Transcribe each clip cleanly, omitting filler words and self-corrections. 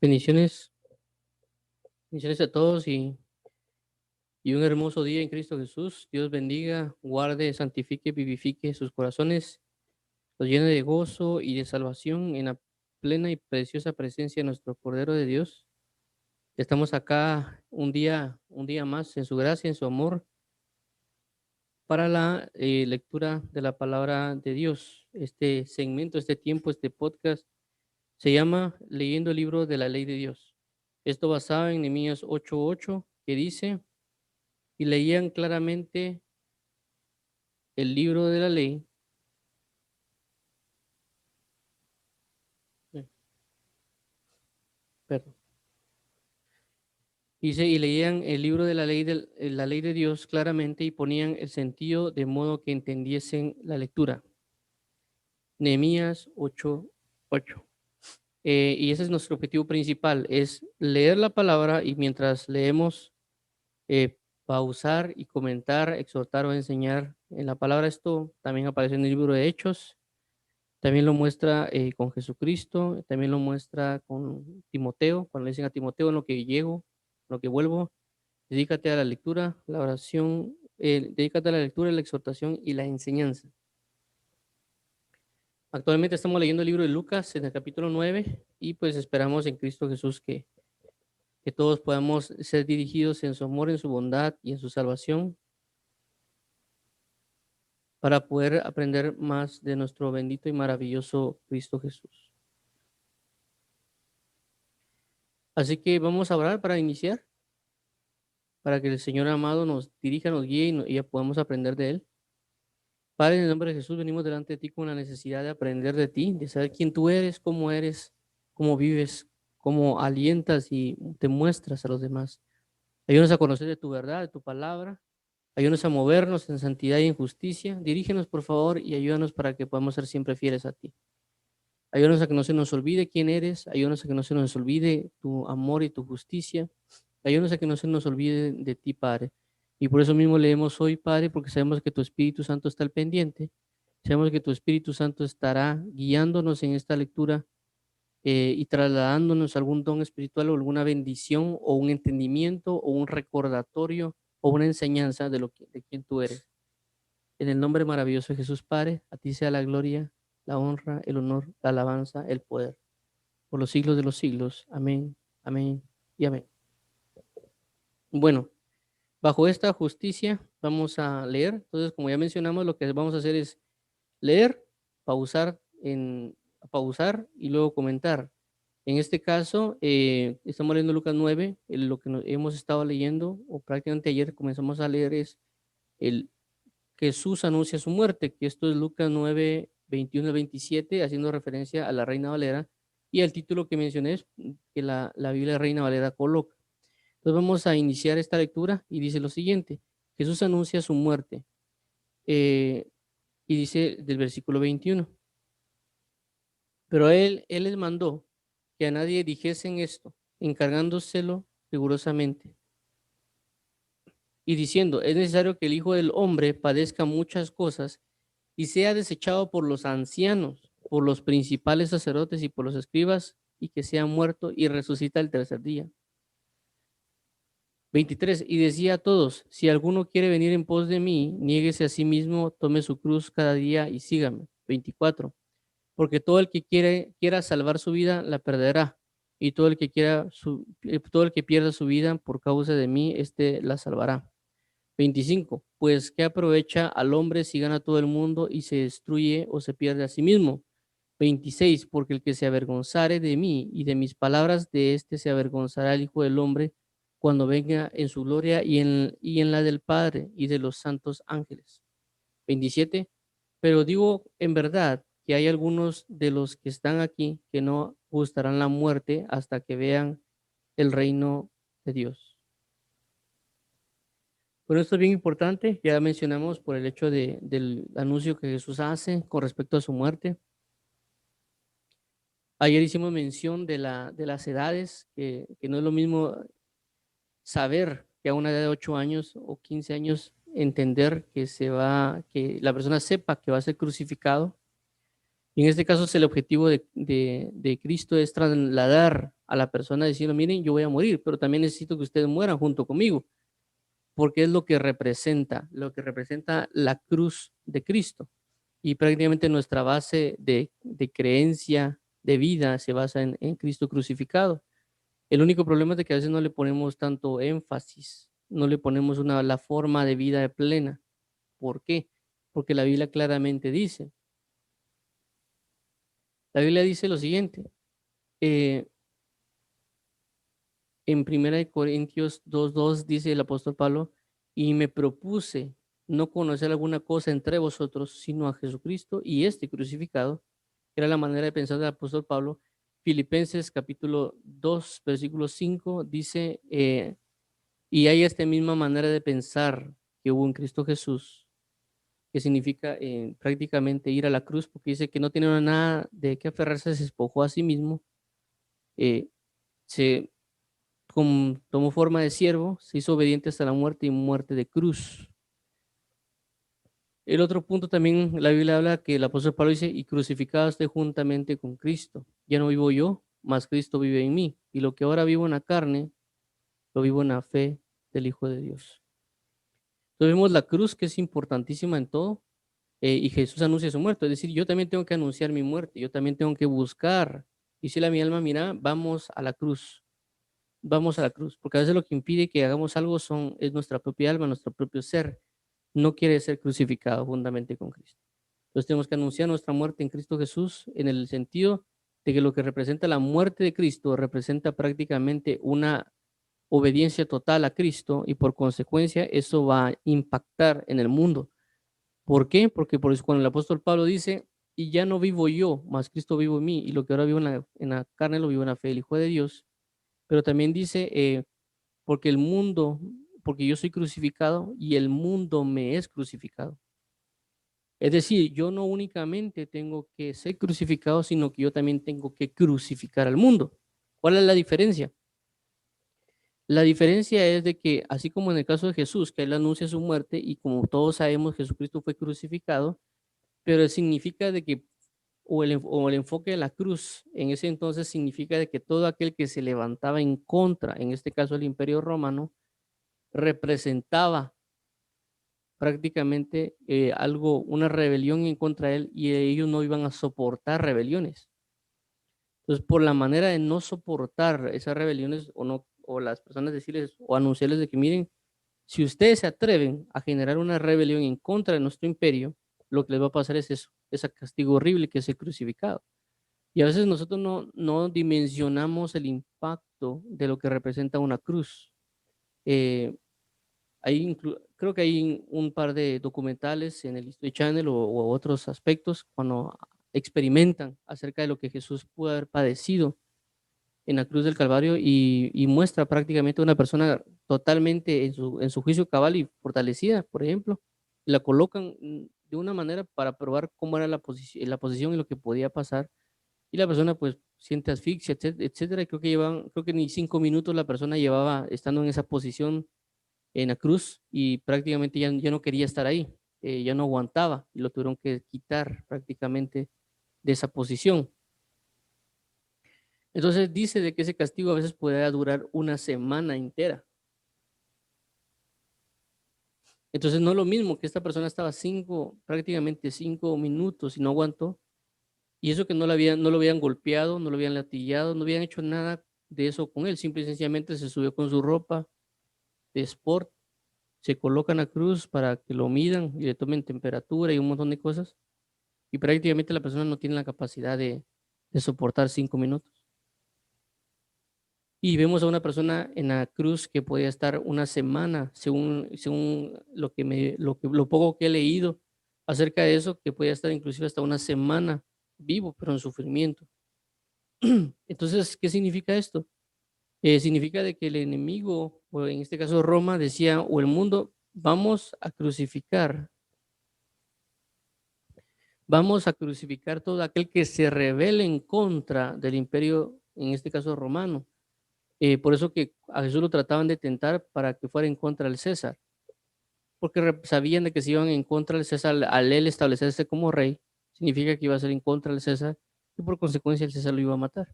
Bendiciones, bendiciones a todos y un hermoso día en Cristo Jesús. Dios bendiga, guarde, santifique, vivifique sus corazones, los llene de gozo y de salvación en la plena y preciosa presencia de nuestro Cordero de Dios. Estamos acá un día más en su gracia, en su amor, para la lectura de la palabra de Dios. Este segmento, este tiempo, este podcast se llama Leyendo el libro de la ley de Dios. Esto basado en Nehemías 8:8, que dice: y leían claramente el libro de la ley, eh, perdón, dice, y leían el libro de la ley de Dios claramente y ponían el sentido de modo que entendiesen la lectura. Nehemías 8:8. Y ese es nuestro objetivo principal, es leer la palabra y mientras leemos, pausar y comentar, exhortar o enseñar en la palabra. Esto también aparece en el libro de Hechos. También lo muestra con Jesucristo, también lo muestra con Timoteo, cuando le dicen a Timoteo: en lo que llego, en lo que vuelvo, dedícate a la lectura, la oración, dedícate a la lectura, la exhortación y la enseñanza. Actualmente estamos leyendo el libro de Lucas en el capítulo 9 y pues esperamos en Cristo Jesús que todos podamos ser dirigidos en su amor, en su bondad y en su salvación para poder aprender más de nuestro bendito y maravilloso Cristo Jesús. Así que vamos a orar para iniciar, para que el Señor amado nos dirija, nos guíe y ya podamos aprender de Él. Padre, en el nombre de Jesús, venimos delante de ti con la necesidad de aprender de ti, de saber quién tú eres, cómo vives, cómo alientas y te muestras a los demás. Ayúdanos a conocer de tu verdad, de tu palabra. Ayúdanos a movernos en santidad y en justicia. Dirígenos, por favor, y ayúdanos para que podamos ser siempre fieles a ti. Ayúdanos a que no se nos olvide quién eres. Ayúdanos a que no se nos olvide tu amor y tu justicia. Ayúdanos a que no se nos olvide de ti, Padre. Y por eso mismo leemos hoy, Padre, porque sabemos que tu Espíritu Santo está al pendiente. Sabemos que tu Espíritu Santo estará guiándonos en esta lectura y trasladándonos algún don espiritual o alguna bendición o un entendimiento o un recordatorio o una enseñanza de quién tú eres. En el nombre maravilloso de Jesús, Padre, a ti sea la gloria, la honra, el honor, la alabanza, el poder, por los siglos de los siglos. Amén, amén y amén. Bueno, bajo esta justicia vamos a leer. Entonces, como ya mencionamos, lo que vamos a hacer es leer, pausar, pausar y luego comentar. En este caso, estamos leyendo Lucas 9. Lo que hemos estado leyendo, o prácticamente ayer comenzamos a leer, es el Jesús anuncia su muerte, que esto es Lucas 9, 21 al 27, haciendo referencia a la Reina Valera, y el título que mencioné es que la Biblia Reina Valera coloca. Entonces vamos a iniciar esta lectura y dice lo siguiente: Jesús anuncia su muerte, y dice del versículo 21, pero él les mandó que a nadie dijesen esto, encargándoselo rigurosamente, y diciendo: es necesario que el Hijo del Hombre padezca muchas cosas y sea desechado por los ancianos, por los principales sacerdotes y por los escribas, y que sea muerto y resucita el tercer día. 23. Y decía a todos: si alguno quiere venir en pos de mí, niéguese a sí mismo, tome su cruz cada día y sígame. 24. Porque todo el que quiera salvar su vida, la perderá. Y todo el que todo el que pierda su vida por causa de mí, la salvará. 25. Pues qué aprovecha al hombre si gana todo el mundo y se destruye o se pierde a sí mismo. 26. Porque el que se avergonzare de mí y de mis palabras, de se avergonzará el Hijo del Hombre cuando venga en su gloria y en la del Padre y de los santos ángeles. 27. Pero digo en verdad que hay algunos de los que están aquí que no gustarán la muerte hasta que vean el reino de Dios. Bueno, esto es bien importante, ya mencionamos por el hecho del anuncio que Jesús hace con respecto a su muerte. Ayer hicimos mención de las edades, que no es lo mismo saber que a una edad de 8 años o 15 años entender que la persona sepa que va a ser crucificado. Y en este caso el objetivo de Cristo es trasladar a la persona diciendo, miren, yo voy a morir, pero también necesito que ustedes mueran junto conmigo, porque es lo que representa la cruz de Cristo. Y prácticamente nuestra base de creencia, de vida, se basa en Cristo crucificado. El único problema es de que a veces no le ponemos tanto énfasis, no le ponemos la forma de vida plena. ¿Por qué? Porque la Biblia dice lo siguiente, eh, en 1 Corintios 2:2 dice el apóstol Pablo, y me propuse no conocer alguna cosa entre vosotros, sino a Jesucristo y este crucificado. Era la manera de pensar del apóstol Pablo. Filipenses capítulo 2, versículo 5 dice, y hay esta misma manera de pensar que hubo en Cristo Jesús, que significa prácticamente ir a la cruz, porque dice que no tiene nada de qué aferrarse, se despojó a sí mismo, eh, se tomó forma de siervo, se hizo obediente hasta la muerte y muerte de cruz. El otro punto también, la Biblia habla que el apóstol Pablo dice, y crucificado estoy juntamente con Cristo. Ya no vivo yo, mas Cristo vive en mí. Y lo que ahora vivo en la carne, lo vivo en la fe del Hijo de Dios. Entonces vemos la cruz, que es importantísima en todo, y Jesús anuncia su muerte. Es decir, yo también tengo que anunciar mi muerte, yo también tengo que buscar. Y si a mi alma, mira, vamos a la cruz, vamos a la cruz, porque a veces lo que impide que hagamos algo es nuestra propia alma, nuestro propio ser. No quiere ser crucificado juntamente con Cristo. Entonces tenemos que anunciar nuestra muerte en Cristo Jesús en el sentido de que lo que representa la muerte de Cristo representa prácticamente una obediencia total a Cristo y por consecuencia eso va a impactar en el mundo. ¿Por qué? Porque por eso cuando el apóstol Pablo dice, y ya no vivo yo, mas Cristo vivo en mí, y lo que ahora vivo en la carne lo vivo en la fe del Hijo de Dios, pero también dice, porque el mundo, porque yo soy crucificado y el mundo me es crucificado. Es decir, yo no únicamente tengo que ser crucificado, sino que yo también tengo que crucificar al mundo. ¿Cuál es la diferencia? La diferencia es de que, así como en el caso de Jesús, que él anuncia su muerte y como todos sabemos, Jesucristo fue crucificado, pero significa de que, o el enfoque de la cruz en ese entonces significa de que todo aquel que se levantaba en contra, en este caso el Imperio Romano, representaba prácticamente una rebelión en contra de él y ellos no iban a soportar rebeliones. Entonces, por la manera de no soportar esas rebeliones o no, o las personas decirles o anunciarles de que miren, si ustedes se atreven a generar una rebelión en contra de nuestro imperio, lo que les va a pasar es eso, ese castigo horrible que es el crucificado. Y a veces nosotros no dimensionamos el impacto de lo que representa una cruz. Eh, creo que hay un par de documentales en el History Channel o otros aspectos cuando experimentan acerca de lo que Jesús pudo haber padecido en la cruz del Calvario y muestra prácticamente una persona totalmente en su juicio cabal y fortalecida, por ejemplo. La colocan de una manera para probar cómo era la posición y lo que podía pasar. Y la persona pues siente asfixia, etcétera. Y creo que ni 5 minutos la persona llevaba estando en esa posición en la cruz y prácticamente ya no quería estar ahí, ya no aguantaba y lo tuvieron que quitar prácticamente de esa posición. Entonces dice de que ese castigo a veces puede durar una semana entera. Entonces no es lo mismo que esta persona estaba prácticamente 5 minutos y no aguantó. Y eso que no lo habían golpeado, no lo habían latillado, no habían hecho nada de eso con él. Simple y sencillamente se subió con su ropa de sport, se coloca en la cruz para que lo midan y le tomen temperatura y un montón de cosas. Y prácticamente la persona no tiene la capacidad de soportar 5 minutos. Y vemos a una persona en la cruz que podía estar una semana, según lo poco que he leído acerca de eso, que podía estar inclusive hasta una semana vivo, pero en sufrimiento. Entonces, ¿qué significa esto? Significa de que el enemigo, o en este caso Roma, decía, o el mundo, vamos a crucificar todo aquel que se rebele en contra del imperio, en este caso romano. Por eso que a Jesús lo trataban de tentar para que fuera en contra del César, porque sabían de que si iban en contra del César, al él establecerse como rey, significa que iba a ser en contra del César y por consecuencia el César lo iba a matar.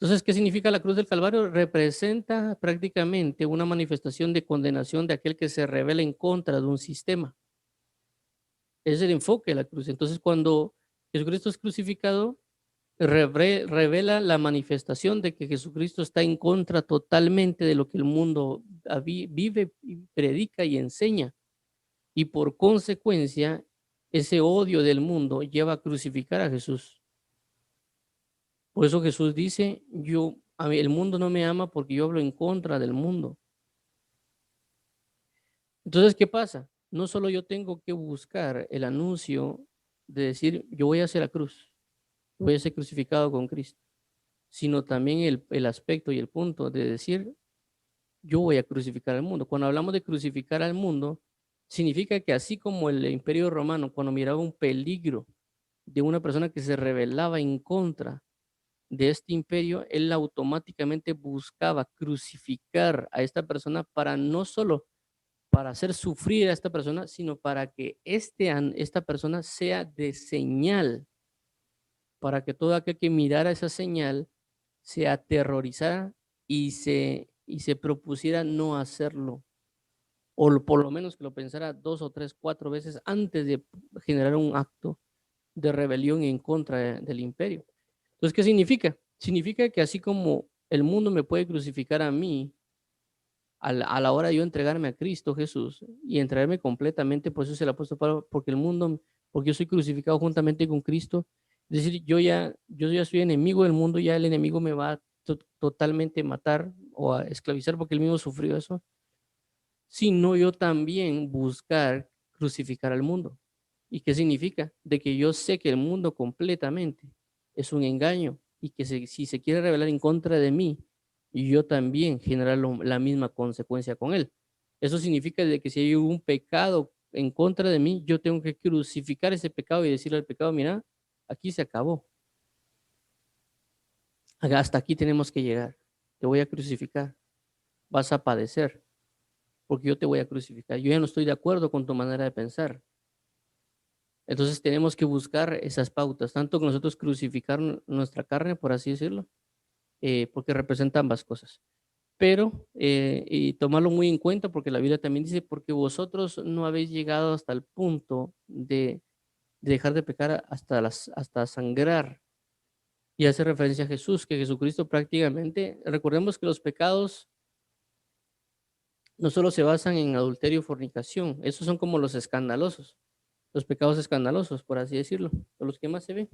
Entonces, ¿qué significa la cruz del Calvario? Representa prácticamente una manifestación de condenación de aquel que se rebela en contra de un sistema. Es el enfoque de la cruz. Entonces, cuando Jesucristo es crucificado, revela la manifestación de que Jesucristo está en contra totalmente de lo que el mundo vive, y predica y enseña. Y por consecuencia, ese odio del mundo lleva a crucificar a Jesús. Por eso Jesús dice, el mundo no me ama porque yo hablo en contra del mundo. Entonces, ¿qué pasa? No solo yo tengo que buscar el anuncio de decir, yo voy hacia la cruz, voy a ser crucificado con Cristo, sino también el aspecto y el punto de decir, yo voy a crucificar al mundo. Cuando hablamos de crucificar al mundo, significa que así como el Imperio Romano, cuando miraba un peligro de una persona que se rebelaba en contra de este imperio, él automáticamente buscaba crucificar a esta persona para no solo para hacer sufrir a esta persona, sino para que esta persona sea de señal, para que todo aquel que mirara esa señal se aterrorizara y se propusiera no hacerlo, o por lo menos que lo pensara 2 o 3, 4 veces antes de generar un acto de rebelión en contra del imperio. Entonces, ¿qué significa? Significa que así como el mundo me puede crucificar a mí, a la hora de yo entregarme a Cristo Jesús y entregarme completamente, pues eso es el apóstol Pablo, porque yo soy crucificado juntamente con Cristo, es decir, yo ya soy enemigo del mundo, ya el enemigo me va a totalmente matar o a esclavizar porque él mismo sufrió eso, sino yo también buscar crucificar al mundo. ¿Y qué significa? De que yo sé que el mundo completamente es un engaño y que si se quiere rebelar en contra de mí, yo también generar la misma consecuencia con él. Eso significa de que si hay un pecado en contra de mí, yo tengo que crucificar ese pecado y decirle al pecado, mira, aquí se acabó. Hasta aquí tenemos que llegar. Te voy a crucificar. Vas a padecer porque yo te voy a crucificar. Yo ya no estoy de acuerdo con tu manera de pensar. Entonces tenemos que buscar esas pautas, tanto que nosotros crucificar nuestra carne, por así decirlo, porque representa ambas cosas. Pero, y tomarlo muy en cuenta, porque la Biblia también dice, porque vosotros no habéis llegado hasta el punto de dejar de pecar hasta sangrar. Y hace referencia a Jesús, que Jesucristo prácticamente, recordemos que los pecados no solo se basan en adulterio y fornicación, esos son como los escandalosos, los pecados escandalosos, por así decirlo, o los que más se ven.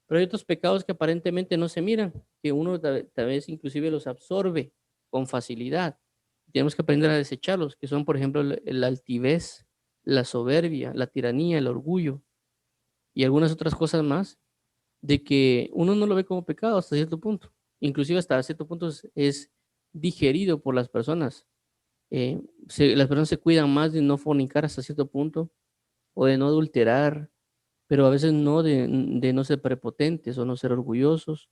Pero hay otros pecados que aparentemente no se miran, que uno tal vez inclusive los absorbe con facilidad. Tenemos que aprender a desecharlos, que son, por ejemplo, la altivez, la soberbia, la tiranía, el orgullo y algunas otras cosas más, de que uno no lo ve como pecado hasta cierto punto. Inclusive hasta cierto punto es digerido por las personas. Las personas se cuidan más de no fornicar hasta cierto punto o de no adulterar, pero a veces no de no ser prepotentes o no ser orgullosos.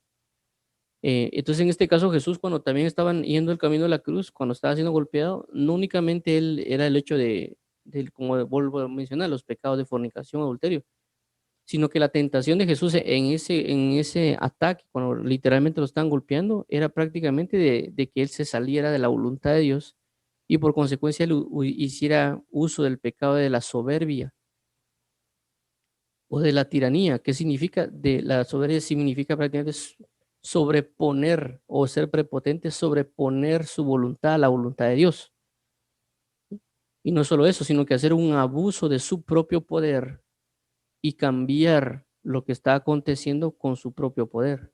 Entonces, en este caso, Jesús, cuando también estaban yendo el camino de la cruz, cuando estaba siendo golpeado, no únicamente él era el hecho como vuelvo a mencionar, los pecados de fornicación, adulterio, sino que la tentación de Jesús en ese ataque, cuando literalmente lo estaban golpeando, era prácticamente de que él se saliera de la voluntad de Dios y por consecuencia él hiciera uso del pecado de la soberbia o de la tiranía. ¿Qué significa? De la soberbia significa prácticamente sobreponer o ser prepotente, sobreponer su voluntad a la voluntad de Dios. Y no solo eso, sino que hacer un abuso de su propio poder y cambiar lo que está aconteciendo con su propio poder.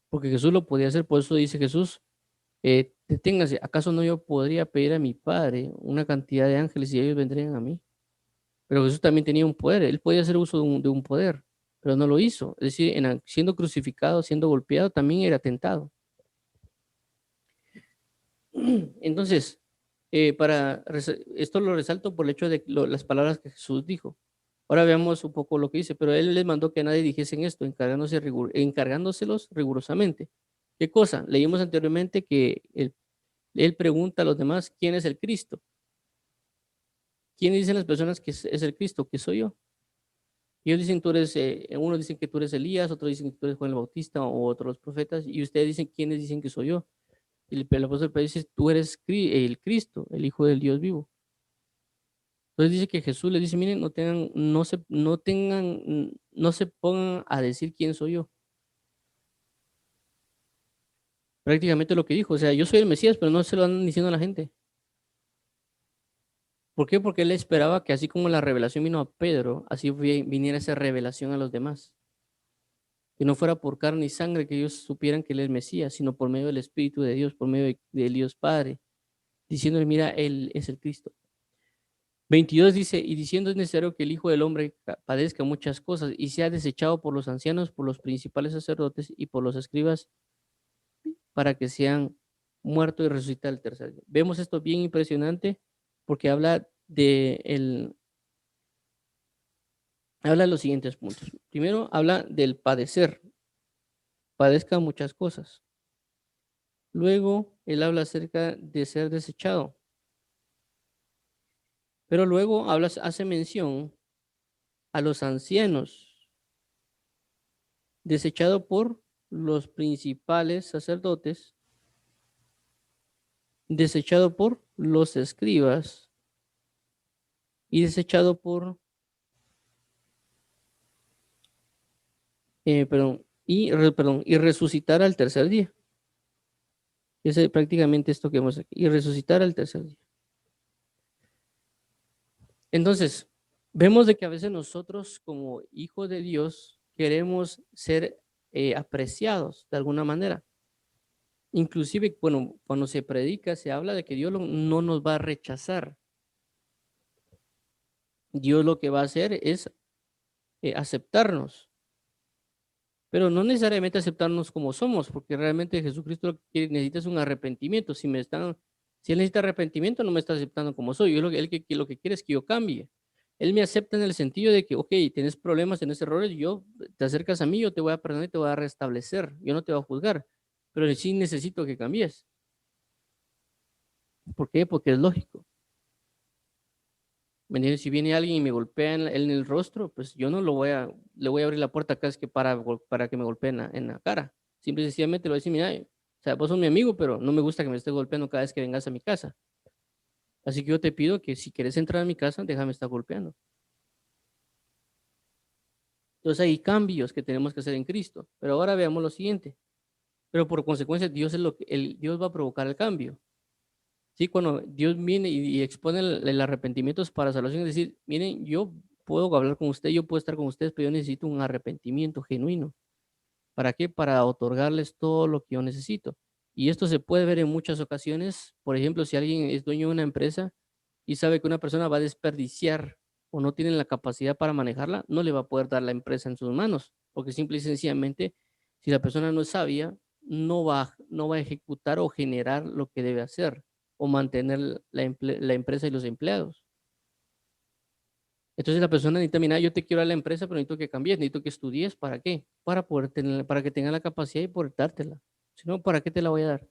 Porque Jesús lo podía hacer, por eso dice Jesús, deténgase, ¿acaso no yo podría pedir a mi Padre una cantidad de ángeles y ellos vendrían a mí? Pero Jesús también tenía un poder, él podía hacer uso de un poder, pero no lo hizo. Es decir, siendo crucificado, siendo golpeado, también era tentado. Entonces, esto lo resalto por el hecho de las palabras que Jesús dijo. Ahora veamos un poco lo que dice, pero él les mandó que nadie dijese en esto, encargándoselos rigurosamente. ¿Qué cosa? Leímos anteriormente que él pregunta a los demás, ¿quién es el Cristo? ¿Quién dicen las personas que es el Cristo? ¿Que soy yo? Y ellos dicen, unos dicen que tú eres Elías, otros dicen que tú eres Juan el Bautista o otros los profetas, y ustedes dicen, ¿quiénes dicen que soy yo? Y el apóstol Pedro dice, tú eres el Cristo, el Hijo del Dios vivo. Entonces dice que Jesús les dice, miren, no se pongan a decir quién soy yo. Prácticamente lo que dijo, o sea, yo soy el Mesías, pero no se lo andan diciendo a la gente. ¿Por qué? Porque él esperaba que así como la revelación vino a Pedro, así viniera esa revelación a los demás. Que no fuera por carne y sangre que ellos supieran que él es Mesías, sino por medio del Espíritu de Dios, por medio del Dios Padre, diciéndole, mira, él es el Cristo. 22 dice, y diciendo es necesario que el Hijo del Hombre padezca muchas cosas y sea desechado por los ancianos, por los principales sacerdotes y por los escribas para que sean muertos y resucitar el tercer día. Vemos esto bien impresionante porque habla de los siguientes puntos. Primero, habla del padecer, padezca muchas cosas. Luego, él habla acerca de ser desechado. Pero luego hace mención a los ancianos, desechado por los principales sacerdotes, desechado por los escribas y desechado por, y resucitar al tercer día. Ese es prácticamente esto que vemos aquí, y resucitar al tercer día. Entonces, vemos de que a veces nosotros como hijos de Dios queremos ser apreciados de alguna manera. Inclusive, bueno, cuando se predica, se habla de que Dios no nos va a rechazar. Dios lo que va a hacer es aceptarnos, pero no necesariamente aceptarnos como somos, porque realmente Jesucristo lo que necesita es un arrepentimiento. Si Él necesita arrepentimiento, no me está aceptando como soy. Lo que quiere es que yo cambie. Él me acepta en el sentido de que, ok, tienes problemas, tienes errores, yo te acercas a mí, yo te voy a perdonar y te voy a restablecer. Yo no te voy a juzgar, pero sí necesito que cambies. ¿Por qué? Porque es lógico. ¿Me entiendes? Si viene alguien y me golpea en el rostro, pues yo no le voy a abrir la puerta acá es que para que me golpeen en la cara. Simple y sencillamente le voy a decir, mira, o sea, vos sos mi amigo, pero no me gusta que me estés golpeando cada vez que vengas a mi casa. Así que yo te pido que si quieres entrar a mi casa, déjame estar golpeando. Entonces hay cambios que tenemos que hacer en Cristo. Pero ahora veamos lo siguiente. Pero por consecuencia, Dios va a provocar el cambio. Sí, cuando Dios viene y expone el arrepentimiento es para salvación, es decir, miren, yo puedo hablar con usted, yo puedo estar con ustedes, pero yo necesito un arrepentimiento genuino. ¿Para qué? Para otorgarles todo lo que yo necesito. Y esto se puede ver en muchas ocasiones. Por ejemplo, si alguien es dueño de una empresa y sabe que una persona va a desperdiciar o no tiene la capacidad para manejarla, no le va a poder dar la empresa en sus manos, porque simple y sencillamente, si la persona no es sabia, no va a ejecutar o generar lo que debe hacer o mantener la empresa y los empleados. Entonces la persona necesita, mira, yo te quiero a la empresa, pero necesito que cambies, necesito que estudies, ¿para qué? Para que tenga la capacidad y poder dártela. Si no, ¿para qué te la voy a dar?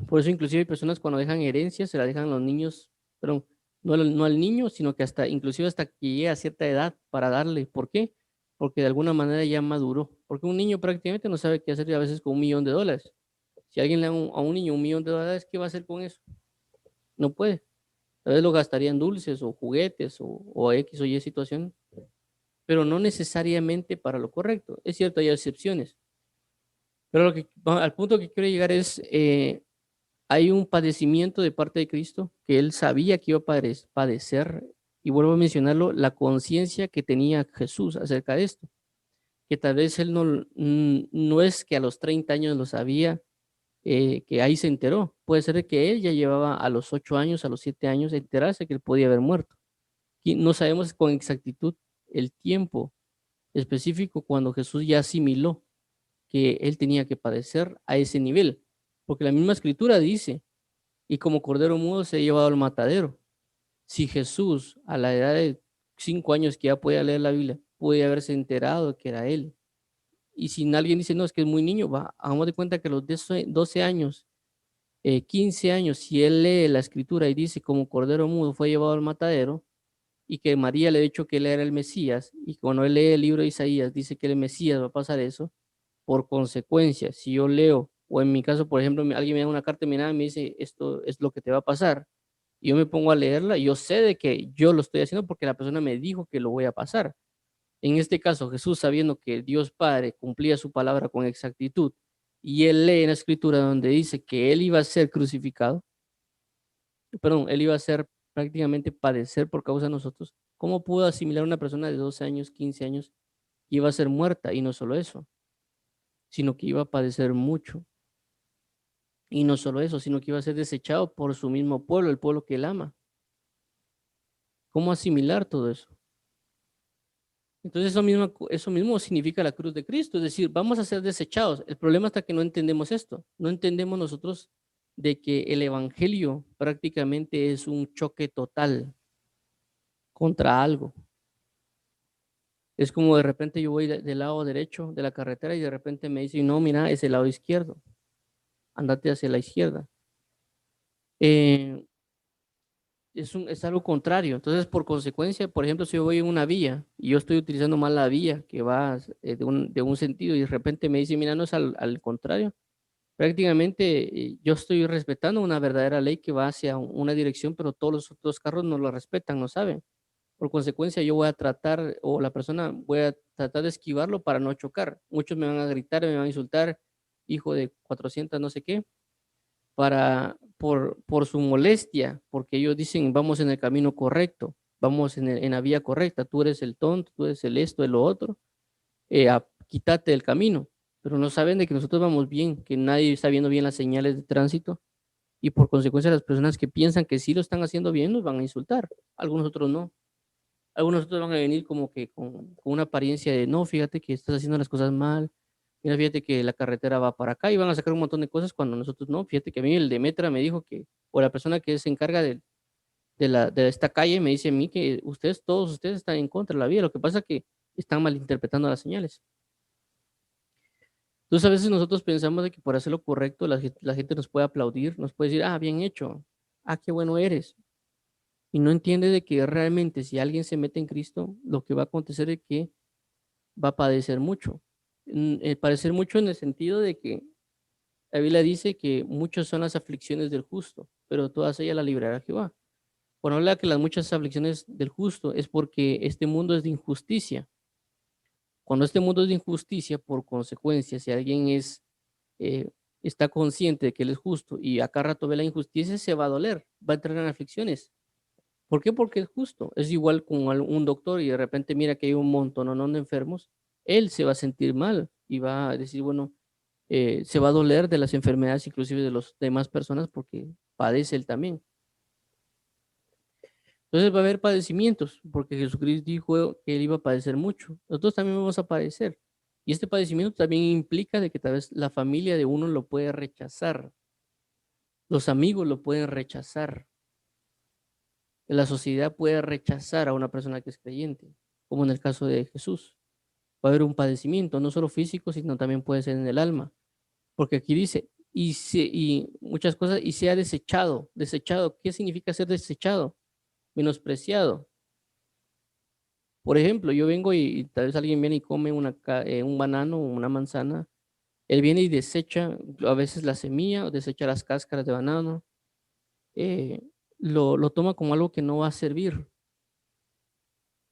Por eso inclusive hay personas cuando dejan herencias, se la dejan a los niños, pero no al niño, sino que inclusive hasta que llegue a cierta edad para darle. ¿Por qué? Porque de alguna manera ya maduró. Porque un niño prácticamente no sabe qué hacer a veces con $1.000.000. Si alguien le da a un niño $1.000.000, ¿qué va a hacer con eso? No puede. Tal vez lo gastaría en dulces o juguetes o X o Y situación, pero no necesariamente para lo correcto. Es cierto, hay excepciones, pero al punto que quiero llegar es, hay un padecimiento de parte de Cristo que él sabía que iba a padecer, y vuelvo a mencionarlo, la conciencia que tenía Jesús acerca de esto, que tal vez él no es que a los 30 años lo sabía, que ahí se enteró, puede ser que él ya llevaba a los 8 años, a los 7 años, enterarse que él podía haber muerto. Y no sabemos con exactitud el tiempo específico cuando Jesús ya asimiló que él tenía que padecer a ese nivel, porque la misma escritura dice, y como cordero mudo se ha llevado al matadero. Si Jesús a la edad de 5 años que ya podía leer la Biblia, puede haberse enterado que era él, y si alguien dice, no, es que es muy niño, hagamos de cuenta que a los 12 años, 15 años, si él lee la escritura y dice, como cordero mudo fue llevado al matadero, y que María le ha dicho que él era el Mesías, y cuando él lee el libro de Isaías, dice que el Mesías va a pasar eso, por consecuencia, si yo leo, o en mi caso, por ejemplo, alguien me da una carta mirada y me dice, esto es lo que te va a pasar, y yo me pongo a leerla, y yo sé de que yo lo estoy haciendo porque la persona me dijo que lo voy a pasar. En este caso, Jesús, sabiendo que Dios Padre cumplía su palabra con exactitud, y él lee en la escritura donde dice que él iba a ser crucificado, perdón, él iba a ser prácticamente padecer por causa de nosotros, ¿cómo pudo asimilar a una persona de 12 años, 15 años, que iba a ser muerta? Y no solo eso, sino que iba a padecer mucho. Y no solo eso, sino que iba a ser desechado por su mismo pueblo, el pueblo que él ama. ¿Cómo asimilar todo eso? Entonces eso mismo significa la cruz de Cristo, es decir, vamos a ser desechados. El problema está que no entendemos esto, no entendemos nosotros de que el evangelio prácticamente es un choque total contra algo. Es como de repente yo voy del lado derecho de la carretera y de repente me dicen, no, mira, es el lado izquierdo, andate hacia la izquierda. Eh, es algo contrario. Entonces, por consecuencia, por ejemplo, si yo voy en una vía y yo estoy utilizando mal la vía que va de un sentido y de repente me dice, mira, no es al contrario, prácticamente yo estoy respetando una verdadera ley que va hacia una dirección, pero todos los otros carros no lo respetan, no saben. Por consecuencia, yo voy a tratar, o la persona voy a tratar de esquivarlo para no chocar. Muchos me van a gritar, me van a insultar, hijo de 400 no sé qué, por su molestia, porque ellos dicen, vamos en el camino correcto, vamos en la vía correcta, tú eres el tonto, tú eres el esto, el lo otro, quítate del camino, pero no saben de que nosotros vamos bien, que nadie está viendo bien las señales de tránsito, y por consecuencia las personas que piensan que sí lo están haciendo bien nos van a insultar, algunos otros no. Algunos otros van a venir como que con una apariencia de, no, fíjate que estás haciendo las cosas mal, mira, fíjate que la carretera va para acá y van a sacar un montón de cosas cuando nosotros no. Fíjate que a mí el de Metra me dijo que, o la persona que se encarga de esta calle me dice a mí que todos ustedes están en contra de la vía. Lo que pasa es que están malinterpretando las señales. Entonces a veces nosotros pensamos de que por hacer lo correcto la gente nos puede aplaudir, nos puede decir, ah, bien hecho, ah, qué bueno eres. Y no entiende de que realmente si alguien se mete en Cristo, lo que va a acontecer es que va a padecer mucho. Padecer mucho en el sentido de que la Biblia dice que muchas son las aflicciones del justo, pero todas ellas las librará Jehová. Cuando habla que las muchas aflicciones del justo es porque este mundo es de injusticia. Cuando este mundo es de injusticia, por consecuencia, si alguien eh, está consciente de que él es justo y acá rato ve la injusticia, se va a doler, va a entrar en aflicciones. ¿Por qué? Porque es justo. Es igual con un doctor y de repente mira que hay un montón de enfermos, él se va a sentir mal y va a decir, bueno, se va a doler de las enfermedades inclusive de las demás personas porque padece él también. Entonces va a haber padecimientos porque Jesucristo dijo que él iba a padecer mucho. Nosotros también vamos a padecer. Y este padecimiento también implica de que tal vez la familia de uno lo puede rechazar, los amigos lo pueden rechazar, la sociedad puede rechazar a una persona que es creyente, como en el caso de Jesús. Va a haber un padecimiento, no solo físico, sino también puede ser en el alma. Porque aquí dice, y muchas cosas, y sea desechado. Desechado, ¿qué significa ser desechado? Menospreciado. Por ejemplo, yo vengo y tal vez alguien viene y come un banano o una manzana. Él viene y desecha a veces la semilla, o desecha las cáscaras de banano. eh, lo toma como algo que no va a servir.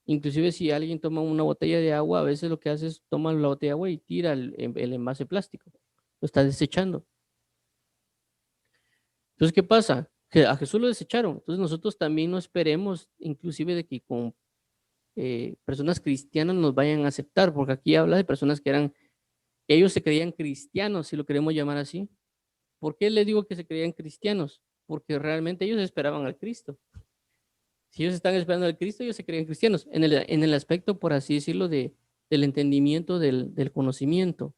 Inclusive si alguien toma una botella de agua, a veces lo que hace es tomar la botella de agua y tira el envase plástico. Lo está desechando. Entonces, ¿qué pasa? Que a Jesús lo desecharon. Entonces nosotros también no esperemos, inclusive de que con personas cristianas nos vayan a aceptar, porque aquí habla de personas que ellos se creían cristianos, si lo queremos llamar así. ¿Por qué les digo que se creían cristianos? Porque realmente ellos esperaban al Cristo. Si ellos están esperando al Cristo, ellos se creían cristianos. En el aspecto, por así decirlo, del entendimiento, del conocimiento.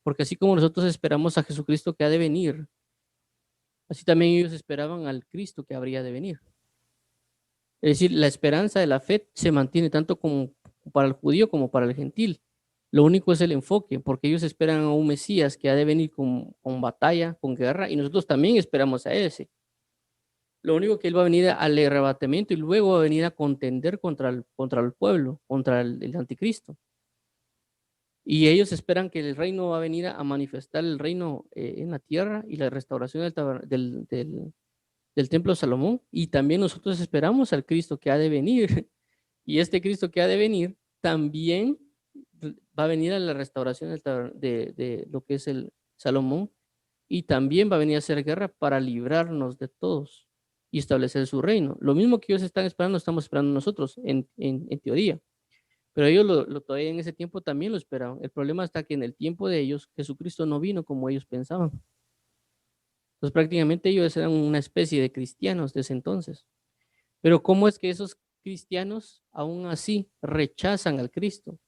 Porque así como nosotros esperamos a Jesucristo que ha de venir, así también ellos esperaban al Cristo que habría de venir. Es decir, la esperanza de la fe se mantiene tanto como para el judío como para el gentil. Lo único es el enfoque, porque ellos esperan a un Mesías que ha de venir con batalla, con guerra, y nosotros también esperamos a ese. Lo único que él va a venir al arrebatamiento y luego va a venir a contender contra el pueblo, contra el anticristo. Y ellos esperan que el reino va a venir a manifestar el reino en la tierra y la restauración del templo de Salomón. Y también nosotros esperamos al Cristo que ha de venir. Y este Cristo que ha de venir también va a venir a la restauración de lo que es el Salomón. Y también va a venir a hacer guerra para librarnos de todos y establecer su reino. Lo mismo que ellos están esperando, estamos esperando nosotros, en teoría. Pero ellos todavía en ese tiempo también lo esperaban. El problema está que en el tiempo de ellos, Jesucristo no vino como ellos pensaban. Entonces prácticamente ellos eran una especie de cristianos de ese entonces. Pero ¿cómo es que esos cristianos aún así rechazan al Cristo?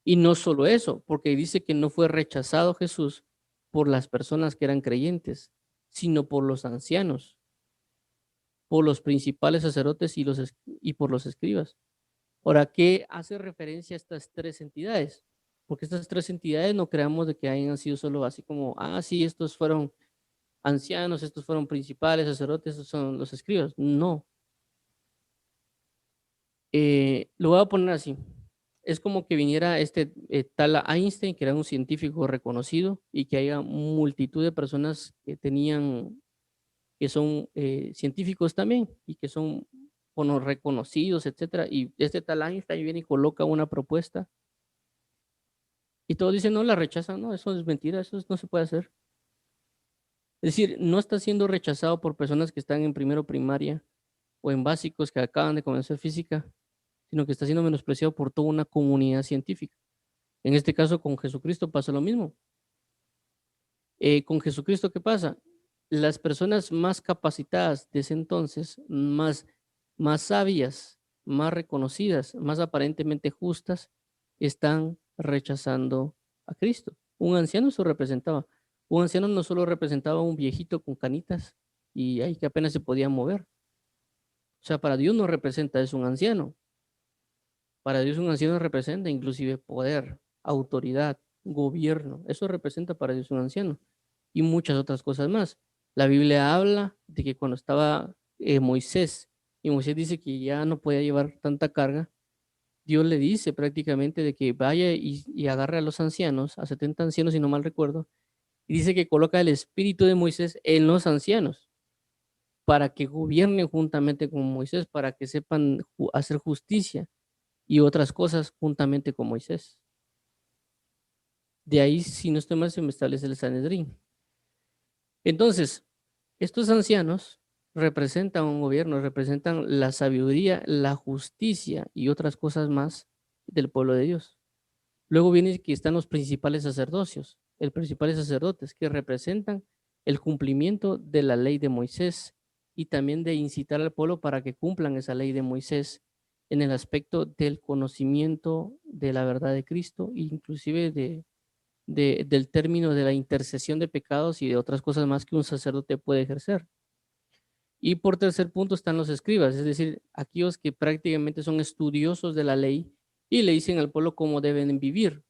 Y no solo eso, porque dice que no fue rechazado Jesús por las personas que eran creyentes, sino por los ancianos, por los principales sacerdotes y por los escribas. Ahora, ¿qué hace referencia a estas tres entidades? Porque estas tres entidades no creamos de que hayan sido solo así como, sí, estos fueron ancianos, estos fueron principales, sacerdotes, estos son los escribas. No. Lo voy a poner así. Es como que viniera este tal Einstein, que era un científico reconocido, y que haya multitud de personas que son científicos también, y que son bueno, reconocidos, etcétera. Y este tal Einstein viene y coloca una propuesta y todos dicen, no, la rechazan, no, eso es mentira, eso no se puede hacer. Es decir, no está siendo rechazado por personas que están en primero primaria o en básicos que acaban de comenzar física, sino que está siendo menospreciado por toda una comunidad científica. En este caso, con Jesucristo pasa lo mismo. Con Jesucristo, ¿qué pasa? Las personas más capacitadas de ese entonces, más sabias, más reconocidas, más aparentemente justas, están rechazando a Cristo. Un anciano eso representaba. Un anciano no solo representaba a un viejito con canitas y ahí que apenas se podía mover. O sea, para Dios no representa, es un anciano. Para Dios un anciano representa inclusive poder, autoridad, gobierno. Eso representa para Dios un anciano y muchas otras cosas más. La Biblia habla de que cuando estaba Moisés y Moisés dice que ya no podía llevar tanta carga, Dios le dice prácticamente de que vaya y agarre a los ancianos, a 70 ancianos si no mal recuerdo, y dice que coloca el espíritu de Moisés en los ancianos para que gobiernen juntamente con Moisés, para que sepan hacer justicia y otras cosas juntamente con Moisés. De ahí, si no estoy mal, se me establece el Sanedrín. Entonces, estos ancianos representan un gobierno, representan la sabiduría, la justicia y otras cosas más del pueblo de Dios. Luego viene que están los principales sacerdocios, los principales sacerdotes que representan el cumplimiento de la ley de Moisés y también de incitar al pueblo para que cumplan esa ley de Moisés en el aspecto del conocimiento de la verdad de Cristo, inclusive del término de la intercesión de pecados y de otras cosas más que un sacerdote puede ejercer. Y por tercer punto están los escribas, es decir, aquellos que prácticamente son estudiosos de la ley y le dicen al pueblo cómo deben vivir.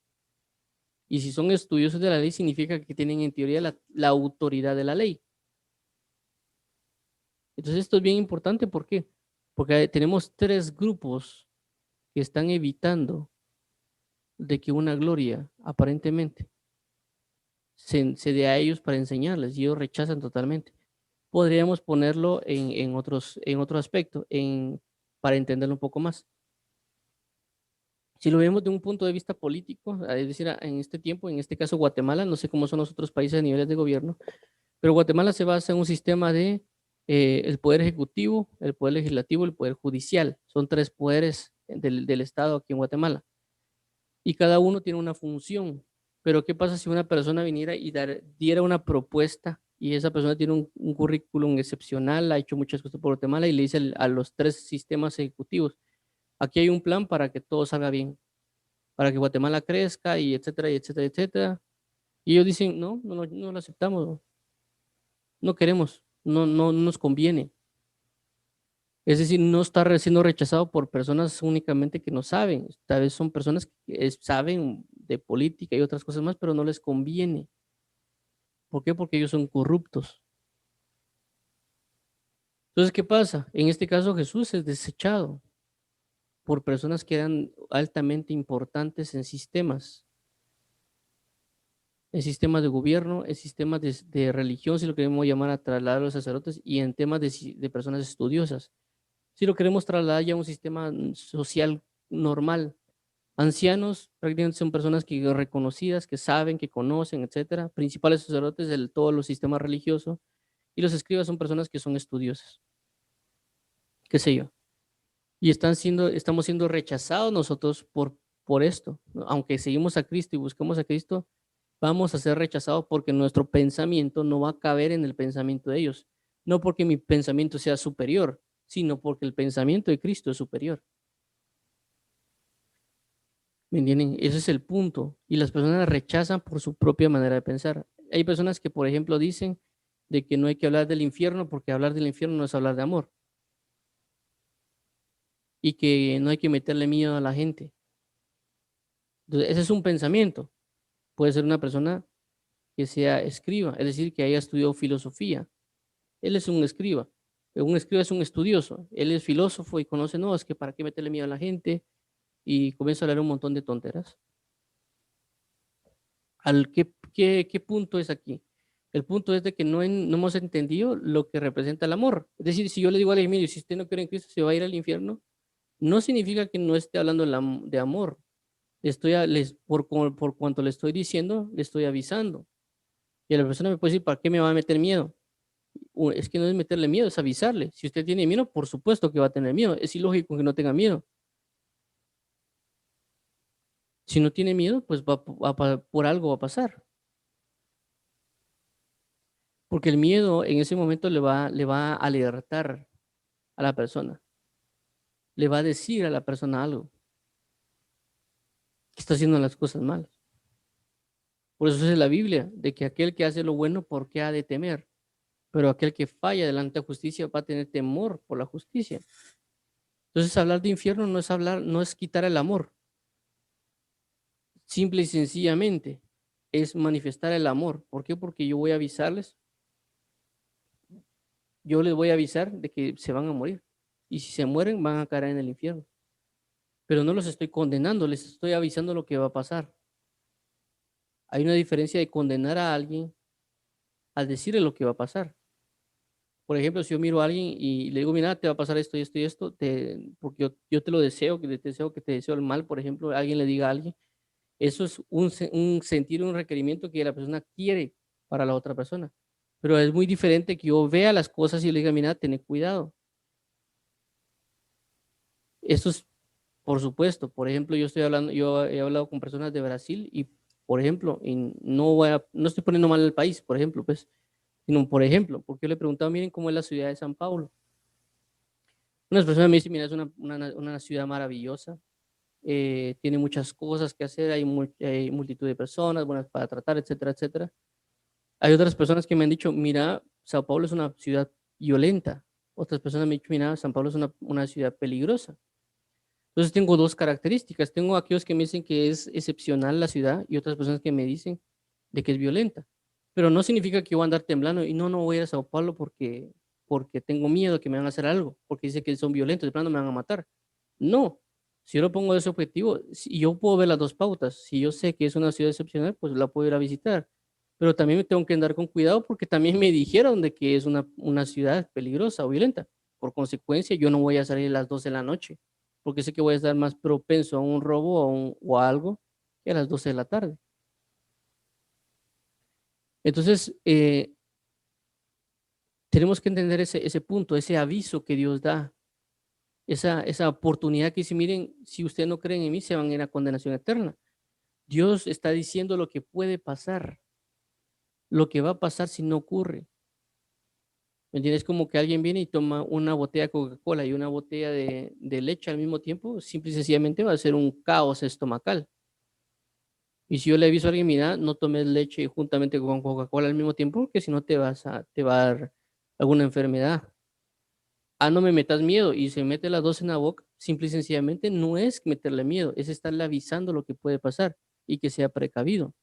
Y si son estudiosos de la ley, significa que tienen en teoría la autoridad de la ley. Entonces esto es bien importante, ¿por qué? Porque tenemos tres grupos que están evitando de que una gloria aparentemente se dé a ellos para enseñarles y ellos rechazan totalmente. Podríamos ponerlo en otro aspecto, para entenderlo un poco más. Si lo vemos de un punto de vista político, es decir, en este tiempo, en este caso Guatemala, no sé cómo son los otros países a niveles de gobierno, pero Guatemala se basa en un sistema de el poder ejecutivo, el poder legislativo, el poder judicial. Son tres poderes del Estado aquí en Guatemala. Y cada uno tiene una función. Pero ¿qué pasa si una persona viniera y diera una propuesta y esa persona tiene un currículum excepcional, ha hecho muchas cosas por Guatemala y le dice a los tres sistemas ejecutivos, aquí hay un plan para que todo salga bien, para que Guatemala crezca y etcétera, y etcétera, etcétera. Y ellos dicen, no lo aceptamos, no queremos, no nos conviene. Es decir, no está siendo rechazado por personas únicamente que no saben. Tal vez son personas que saben de política y otras cosas más, pero no les conviene. ¿Por qué? Porque ellos son corruptos. Entonces, ¿qué pasa? En este caso, Jesús es desechado por personas que eran altamente importantes en sistemas de gobierno, en sistemas de religión, si lo queremos llamar a trasladar a los sacerdotes, y en temas de personas estudiosas. Si lo queremos trasladar ya a un sistema social normal, ancianos prácticamente son personas que reconocidas, que saben, que conocen, etcétera. Principales sacerdotes de todos los sistemas religiosos, y los escribas son personas que son estudiosas, qué sé yo. Y estamos siendo rechazados nosotros por esto, ¿no? Aunque seguimos a Cristo y buscamos a Cristo, vamos a ser rechazados porque nuestro pensamiento no va a caber en el pensamiento de ellos. No porque mi pensamiento sea superior, sino porque el pensamiento de Cristo es superior. ¿Me entienden? Ese es el punto. Y las personas rechazan por su propia manera de pensar. Hay personas que, por ejemplo, dicen de que no hay que hablar del infierno porque hablar del infierno no es hablar de amor y que no hay que meterle miedo a la gente. Entonces, ese es un pensamiento. Puede ser una persona que sea escriba, es decir, que haya estudiado filosofía. Él es un escriba. Un escriba es un estudioso. Él es filósofo y conoce, no, es que para qué meterle miedo a la gente y comienza a hablar un montón de tonteras. ¿Qué punto es aquí? El punto es de que no hemos entendido lo que representa el amor. Es decir, si yo le digo a alguien, mire, si usted no cree en Cristo, se va a ir al infierno, no significa que no esté hablando de amor. Por cuanto le estoy diciendo, le estoy avisando. Y la persona me puede decir, ¿para qué me va a meter miedo? Es que no es meterle miedo, es avisarle. Si usted tiene miedo, por supuesto que va a tener miedo. Es ilógico que no tenga miedo. Si no tiene miedo, pues por algo va a pasar. Porque el miedo en ese momento le va a alertar a la persona. Le va a decir a la persona algo, que está haciendo las cosas mal. Por eso es la Biblia, de que aquel que hace lo bueno, ¿por qué ha de temer? Pero aquel que falla delante de justicia va a tener temor por la justicia. Entonces, hablar de infierno no es quitar el amor. Simple y sencillamente es manifestar el amor. ¿Por qué? Porque yo les voy a avisar de que se van a morir. Y si se mueren, van a caer en el infierno. Pero no los estoy condenando, les estoy avisando lo que va a pasar. Hay una diferencia de condenar a alguien al decirle lo que va a pasar. Por ejemplo, si yo miro a alguien y le digo, mira, te va a pasar esto y esto y esto, porque yo te lo deseo, que te deseo el mal, por ejemplo, alguien le diga a alguien, eso es un sentir, un requerimiento que la persona quiere para la otra persona. Pero es muy diferente que yo vea las cosas y le diga, mira, ten cuidado. Eso es, por supuesto, por ejemplo, yo he hablado con personas de Brasil y, por ejemplo, no estoy poniendo mal el país, por ejemplo, pues, sino por ejemplo, porque yo le he preguntado, miren cómo es la ciudad de San Paulo. Unas personas me dicen, mira, es una ciudad maravillosa, tiene muchas cosas que hacer, hay multitud de personas buenas para tratar, etcétera, etcétera. Hay otras personas que me han dicho, mira, Sao Paulo es una ciudad violenta. Otras personas me han dicho, mira, San Paulo es una ciudad peligrosa. Entonces tengo dos características. Tengo aquellos que me dicen que es excepcional la ciudad y otras personas que me dicen de que es violenta. Pero no significa que yo voy a andar temblando y no voy a ir a Sao Paulo porque tengo miedo que me van a hacer algo, porque dice que son violentos, de plano me van a matar. No, si yo lo pongo de ese objetivo, si yo puedo ver las dos pautas. Si yo sé que es una ciudad excepcional, pues la puedo ir a visitar. Pero también me tengo que andar con cuidado porque también me dijeron de que es una ciudad peligrosa o violenta. Por consecuencia, yo no voy a salir a las 12 de la noche porque sé que voy a estar más propenso a un robo o a algo que a las 12 de la tarde. Entonces, tenemos que entender ese punto, ese aviso que Dios da, esa oportunidad que dice, miren, si ustedes no creen en mí, se van a ir a condenación eterna. Dios está diciendo lo que puede pasar, lo que va a pasar si no ocurre. ¿Me entiendes? Como que alguien viene y toma una botella de Coca-Cola y una botella de leche al mismo tiempo, simple y sencillamente va a ser un caos estomacal. Y si yo le aviso a alguien, mira, no tomes leche juntamente con Coca-Cola al mismo tiempo, porque si no te va a dar alguna enfermedad. Ah, no me metas miedo y se mete las dos en la boca, simple y sencillamente no es meterle miedo, es estarle avisando lo que puede pasar y que sea precavido.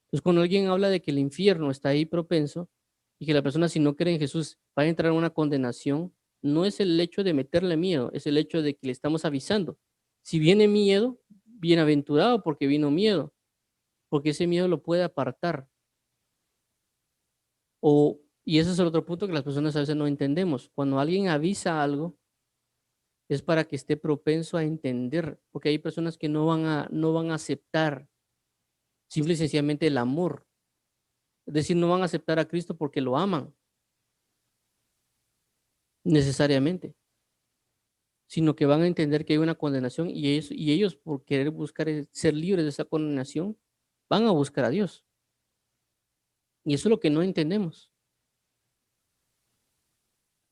Entonces, cuando alguien habla de que el infierno está ahí propenso y que la persona si no cree en Jesús va a entrar en una condenación, no es el hecho de meterle miedo, es el hecho de que le estamos avisando. Si viene miedo, bienaventurado porque vino miedo, porque ese miedo lo puede apartar. Y ese es el otro punto que las personas a veces no entendemos. Cuando alguien avisa algo, es para que esté propenso a entender, porque hay personas que no van a aceptar simple y sencillamente el amor. Es decir, no van a aceptar a Cristo porque lo aman, necesariamente, sino que van a entender que hay una condenación y ellos por querer buscar ser libres de esa condenación, van a buscar a Dios. Y eso es lo que no entendemos,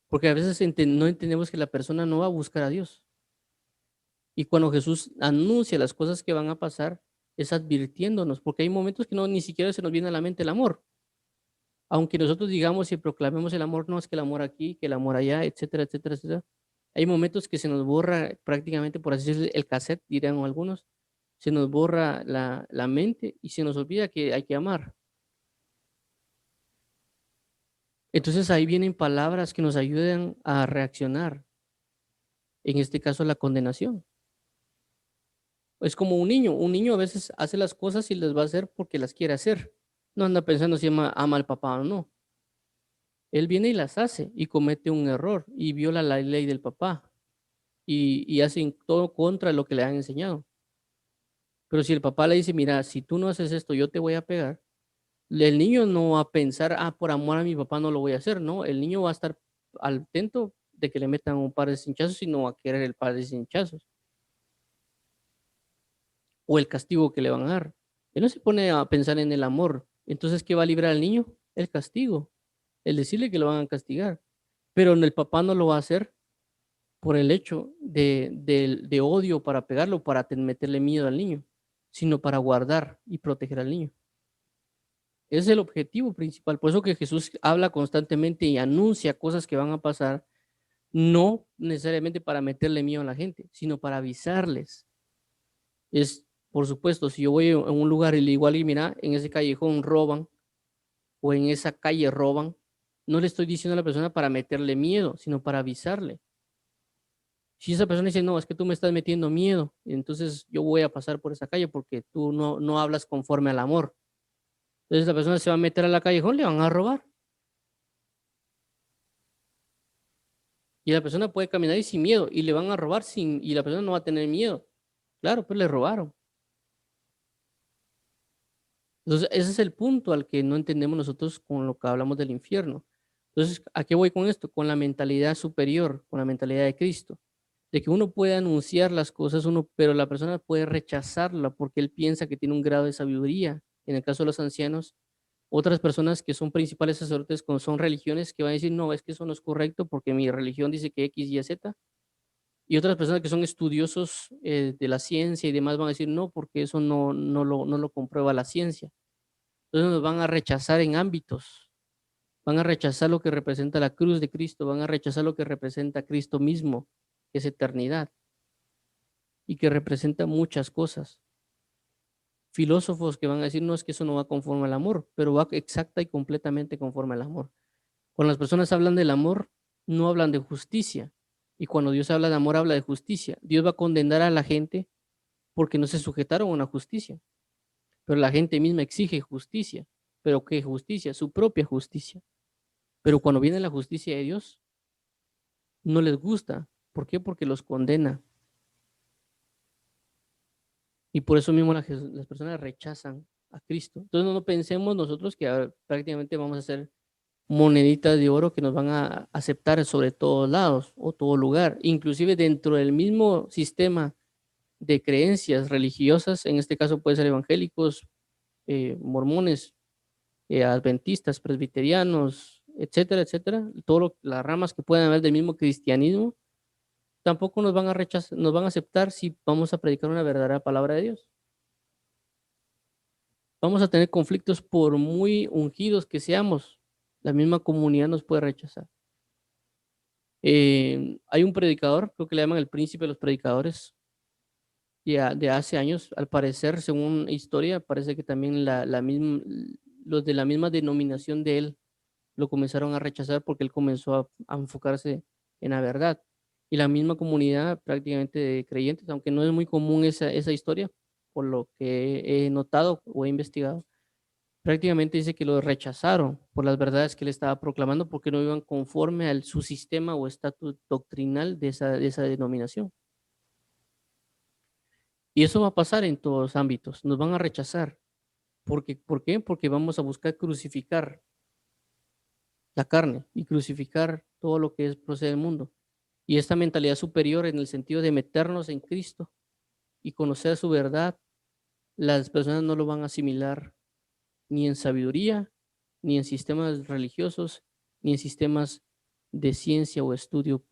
porque a veces no entendemos que la persona no va a buscar a Dios. Y cuando Jesús anuncia las cosas que van a pasar, es advirtiéndonos, porque hay momentos que no ni siquiera se nos viene a la mente el amor. Aunque nosotros digamos y proclamemos el amor, no es que el amor aquí, que el amor allá, etcétera, etcétera, etcétera. Hay momentos que se nos borra prácticamente, por así decirlo, el cassette, dirán algunos, se nos borra la mente y se nos olvida que hay que amar. Entonces ahí vienen palabras que nos ayudan a reaccionar, en este caso la condenación. Es como un niño a veces hace las cosas y las va a hacer porque las quiere hacer. No anda pensando si ama al papá o no. Él viene y las hace y comete un error y viola la ley del papá y hacen todo contra lo que le han enseñado. Pero si el papá le dice, mira, si tú no haces esto, yo te voy a pegar, el niño no va a pensar, por amor a mi papá no lo voy a hacer, no, el niño va a estar atento de que le metan un par de cinchazos y no va a querer el par de cinchazos o el castigo que le van a dar. Él no se pone a pensar en el amor. Entonces, ¿qué va a librar al niño? El castigo, el decirle que lo van a castigar. Pero el papá no lo va a hacer por el hecho de odio para pegarlo, para meterle miedo al niño, sino para guardar y proteger al niño. Ese es el objetivo principal. Por eso que Jesús habla constantemente y anuncia cosas que van a pasar, no necesariamente para meterle miedo a la gente, sino para avisarles. Es, por supuesto, si yo voy a un lugar y le digo a alguien, mira, en ese callejón roban o en esa calle roban, no le estoy diciendo a la persona para meterle miedo, sino para avisarle. Si esa persona dice, no, es que tú me estás metiendo miedo, entonces yo voy a pasar por esa calle porque tú no hablas conforme al amor. Entonces la persona se va a meter a la callejón, le van a robar. Y la persona puede caminar y sin miedo y le van a robar y la persona no va a tener miedo. Claro, pues le robaron. Entonces ese es el punto al que no entendemos nosotros con lo que hablamos del infierno. Entonces, ¿a qué voy con esto? Con la mentalidad superior, con la mentalidad de Cristo, de que uno puede anunciar las cosas, pero la persona puede rechazarla porque él piensa que tiene un grado de sabiduría. En el caso de los ancianos, otras personas que son principales sacerdotes son religiones que van a decir, no, es que eso no es correcto porque mi religión dice que X, Y, Z. Y otras personas que son estudiosos de la ciencia y demás van a decir, no, porque eso no lo comprueba la ciencia. Entonces nos van a rechazar en ámbitos, van a rechazar lo que representa la cruz de Cristo, van a rechazar lo que representa Cristo mismo, que es eternidad y que representa muchas cosas. Filósofos que van a decir, no, es que eso no va conforme al amor, pero va exacta y completamente conforme al amor. Cuando las personas hablan del amor, no hablan de justicia. Y cuando Dios habla de amor, habla de justicia. Dios va a condenar a la gente porque no se sujetaron a una justicia. Pero la gente misma exige justicia. ¿Pero qué justicia? Su propia justicia. Pero cuando viene la justicia de Dios, no les gusta. ¿Por qué? Porque los condena. Y por eso mismo las personas rechazan a Cristo. Entonces no pensemos nosotros que prácticamente vamos a ser moneditas de oro que nos van a aceptar sobre todos lados o todo lugar, inclusive dentro del mismo sistema de creencias religiosas, en este caso puede ser evangélicos, mormones, adventistas, presbiterianos, etcétera, etcétera, las ramas que puedan haber del mismo cristianismo, tampoco nos van a rechazar, nos van a aceptar si vamos a predicar una verdadera palabra de Dios. Vamos a tener conflictos por muy ungidos que seamos, la misma comunidad nos puede rechazar. Hay un predicador, creo que le llaman el príncipe de los predicadores, de hace años, al parecer, según historia, parece que también los de la misma denominación de él lo comenzaron a rechazar porque él comenzó a enfocarse en la verdad. Y la misma comunidad prácticamente de creyentes, aunque no es muy común esa historia, por lo que he notado o he investigado, prácticamente dice que lo rechazaron por las verdades que él estaba proclamando porque no iban conforme a su sistema o estatus doctrinal de esa denominación. Y eso va a pasar en todos los ámbitos, nos van a rechazar. ¿Por qué? Porque vamos a buscar crucificar la carne y crucificar todo lo que es procede del mundo. Y esta mentalidad superior en el sentido de meternos en Cristo y conocer su verdad, las personas no lo van a asimilar ni en sabiduría, ni en sistemas religiosos, ni en sistemas de ciencia o estudio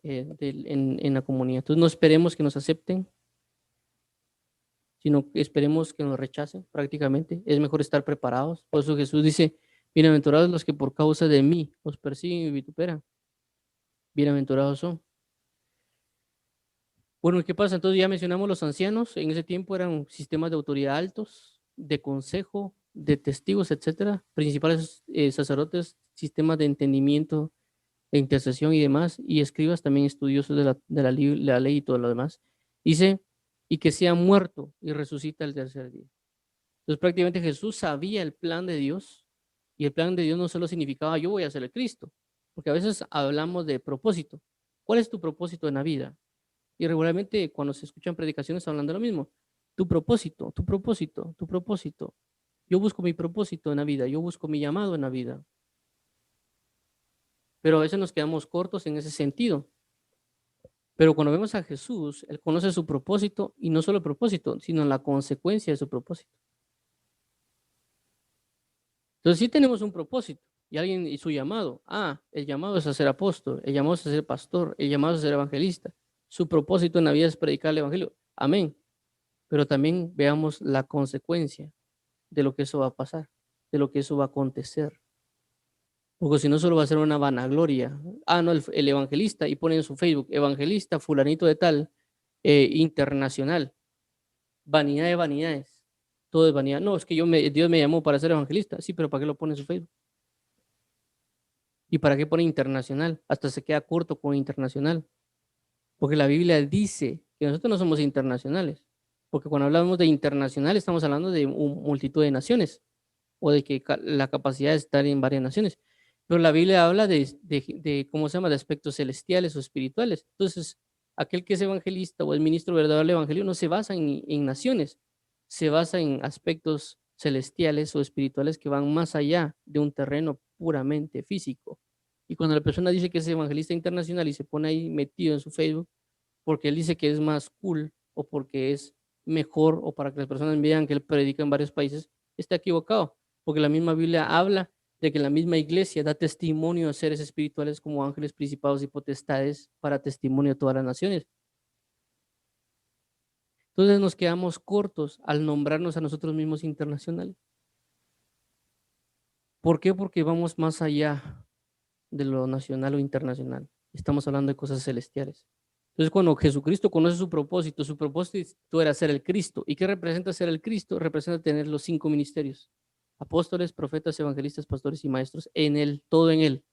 en la comunidad. Entonces no esperemos que nos acepten, sino que esperemos que nos rechacen prácticamente. Es mejor estar preparados. Por eso Jesús dice, bienaventurados los que por causa de mí os persiguen y vituperan. Bienaventurados son. Bueno, ¿qué pasa? Entonces ya mencionamos los ancianos. En ese tiempo eran sistemas de autoridad altos, de consejo, de testigos, etcétera. Principales sacerdotes, sistemas de entendimiento, de intercesión y demás. Y escribas también estudiosos la ley y todo lo demás. Dice, y que sea muerto y resucita el tercer día. Entonces prácticamente Jesús sabía el plan de Dios. Y el plan de Dios no solo significaba yo voy a ser el Cristo. Porque a veces hablamos de propósito. ¿Cuál es tu propósito en la vida? Y regularmente cuando se escuchan predicaciones hablando de lo mismo. Tu propósito, tu propósito, tu propósito. Yo busco mi propósito en la vida, yo busco mi llamado en la vida. Pero a veces nos quedamos cortos en ese sentido. Pero cuando vemos a Jesús, Él conoce su propósito y no solo el propósito, sino la consecuencia de su propósito. Entonces sí tenemos un propósito y alguien y su llamado. Ah, el llamado es a ser apóstol, el llamado es a ser pastor, el llamado es a ser evangelista. Su propósito en la vida es predicar el evangelio. Amén. Pero también veamos la consecuencia de lo que eso va a pasar, de lo que eso va a acontecer. Porque si no, solo va a ser una vanagloria. Ah, no, el evangelista, y pone en su Facebook, evangelista, fulanito de tal, internacional. Vanidad de vanidades. Todo es vanidad. No, es que Dios me llamó para ser evangelista. Sí, pero ¿para qué lo pone en su Facebook? ¿Y para qué pone internacional? Hasta se queda corto con internacional. Porque la Biblia dice que nosotros no somos internacionales. Porque cuando hablamos de internacional, estamos hablando de multitud de naciones o de que la capacidad de estar en varias naciones. Pero la Biblia habla ¿cómo se llama?, de aspectos celestiales o espirituales. Entonces, aquel que es evangelista o el ministro verdadero del evangelio no se basa en naciones, se basa en aspectos celestiales o espirituales que van más allá de un terreno puramente físico. Y cuando la persona dice que es evangelista internacional y se pone ahí metido en su Facebook, porque él dice que es más cool o porque es mejor o para que las personas vean que él predica en varios países, está equivocado, porque la misma Biblia habla de que la misma iglesia da testimonio a seres espirituales como ángeles, principados y potestades para testimonio a todas las naciones. Entonces nos quedamos cortos al nombrarnos a nosotros mismos internacionales. ¿Por qué? Porque vamos más allá de lo nacional o internacional. Estamos hablando de cosas celestiales. Entonces, cuando Jesucristo conoce su propósito era ser el Cristo. ¿Y qué representa ser el Cristo? Representa tener los 5 ministerios: apóstoles, profetas, evangelistas, pastores y maestros, en él, todo en él.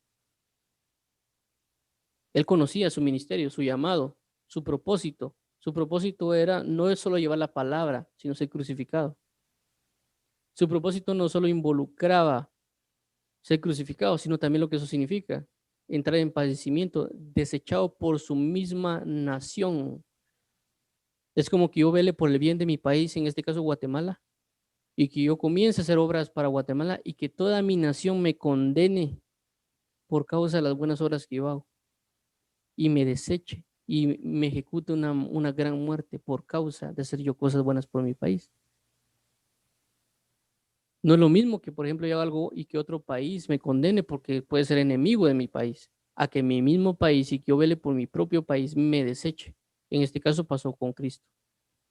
Él conocía su ministerio, su llamado, su propósito. Su propósito era no es solo llevar la palabra, sino ser crucificado. Su propósito no solo involucraba ser crucificado, sino también lo que eso significa: entrar en padecimiento, desechado por su misma nación. Es como que yo vele por el bien de mi país, en este caso Guatemala, y que yo comience a hacer obras para Guatemala y que toda mi nación me condene por causa de las buenas obras que yo hago y me deseche y me ejecute una gran muerte por causa de hacer yo cosas buenas por mi país. No es lo mismo que, por ejemplo, yo haga algo y que otro país me condene porque puede ser enemigo de mi país, a que mi mismo país y que yo vele por mi propio país me deseche. En este caso pasó con Cristo.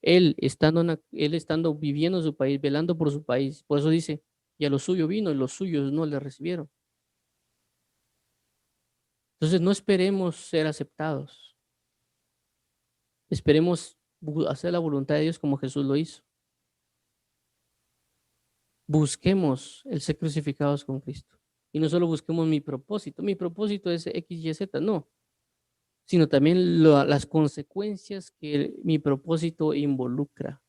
Él estando viviendo en su país, velando por su país. Por eso dice, y a lo suyo vino y los suyos no le recibieron. Entonces no esperemos ser aceptados. Esperemos hacer la voluntad de Dios como Jesús lo hizo. Busquemos el ser crucificados con Cristo. Y no solo busquemos mi propósito. Mi propósito es X, Y, Z. No. sino también las consecuencias que mi propósito involucra.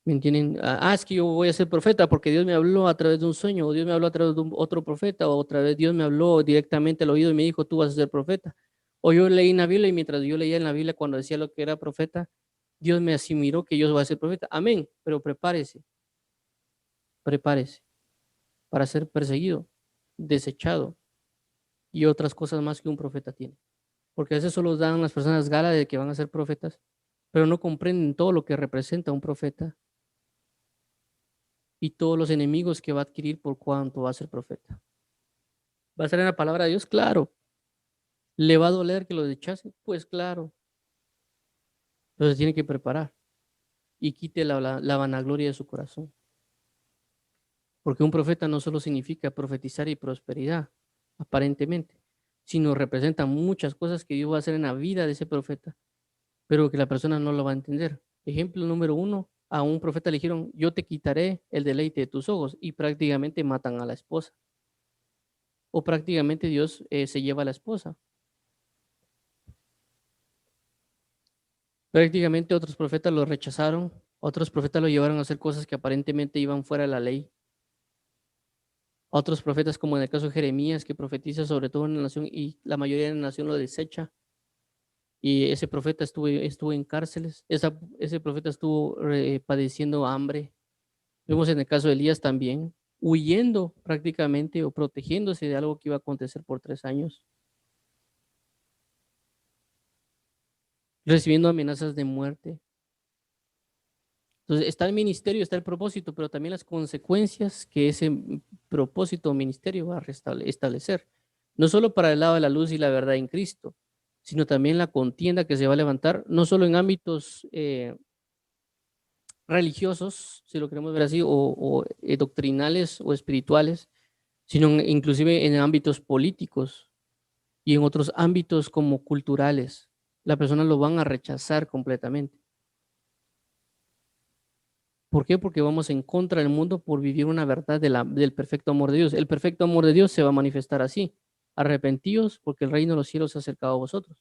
¿Me entienden? Es que yo voy a ser profeta porque Dios me habló a través de un sueño, o Dios me habló a través de otro profeta, o otra vez Dios me habló directamente al oído y me dijo, tú vas a ser profeta. O yo leí en la Biblia y mientras yo leía en la Biblia cuando decía lo que era profeta, Dios me asimiló que yo voy a ser profeta. Amén, pero prepárese para ser perseguido, desechado y otras cosas más que un profeta tiene. Porque a veces solo dan las personas gala de que van a ser profetas, pero no comprenden todo lo que representa un profeta y todos los enemigos que va a adquirir por cuanto va a ser profeta. ¿Va a ser en la palabra de Dios? Claro. ¿Le va a doler que lo rechacen? Pues claro. Entonces tiene que preparar y quite la vanagloria de su corazón. Porque un profeta no solo significa profetizar y prosperidad, aparentemente, sino representa muchas cosas que Dios va a hacer en la vida de ese profeta, pero que la persona no lo va a entender. Ejemplo número 1, a un profeta le dijeron, yo te quitaré el deleite de tus ojos, y prácticamente matan a la esposa. O prácticamente Dios se lleva a la esposa. Prácticamente otros profetas lo rechazaron, otros profetas lo llevaron a hacer cosas que aparentemente iban fuera de la ley. Otros profetas, como en el caso de Jeremías, que profetiza sobre todo en la nación y la mayoría de la nación lo desecha. Y ese profeta estuvo en cárceles, ese profeta estuvo padeciendo hambre. Vemos en el caso de Elías también, huyendo prácticamente o protegiéndose de algo que iba a acontecer por 3 años, recibiendo amenazas de muerte. Entonces está el ministerio, está el propósito, pero también las consecuencias que ese propósito o ministerio va a establecer. No solo para el lado de la luz y la verdad en Cristo, sino también la contienda que se va a levantar, no solo en ámbitos religiosos, si lo queremos ver así, o doctrinales o espirituales, sino inclusive en ámbitos políticos y en otros ámbitos como culturales. Las personas lo van a rechazar completamente. ¿Por qué? Porque vamos en contra del mundo por vivir una verdad del perfecto amor de Dios. El perfecto amor de Dios se va a manifestar así. Arrepentíos porque el reino de los cielos se ha acercado a vosotros.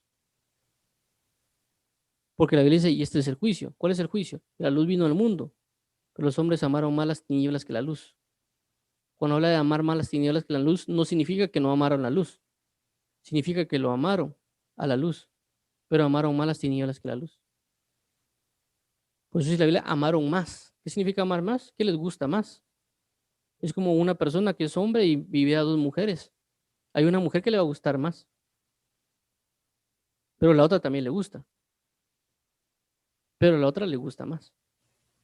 Porque la Biblia dice, y este es el juicio. ¿Cuál es el juicio? La luz vino al mundo, pero los hombres amaron más las tinieblas que la luz. Cuando habla de amar más las tinieblas que la luz, no significa que no amaron la luz. Significa que lo amaron a la luz, pero amaron más las tinieblas que la luz. Por eso dice la Biblia, amaron más. ¿Qué significa amar más? ¿Qué les gusta más? Es como una persona que es hombre y vive a 2 mujeres. Hay una mujer que le va a gustar más, pero la otra también le gusta, pero la otra le gusta más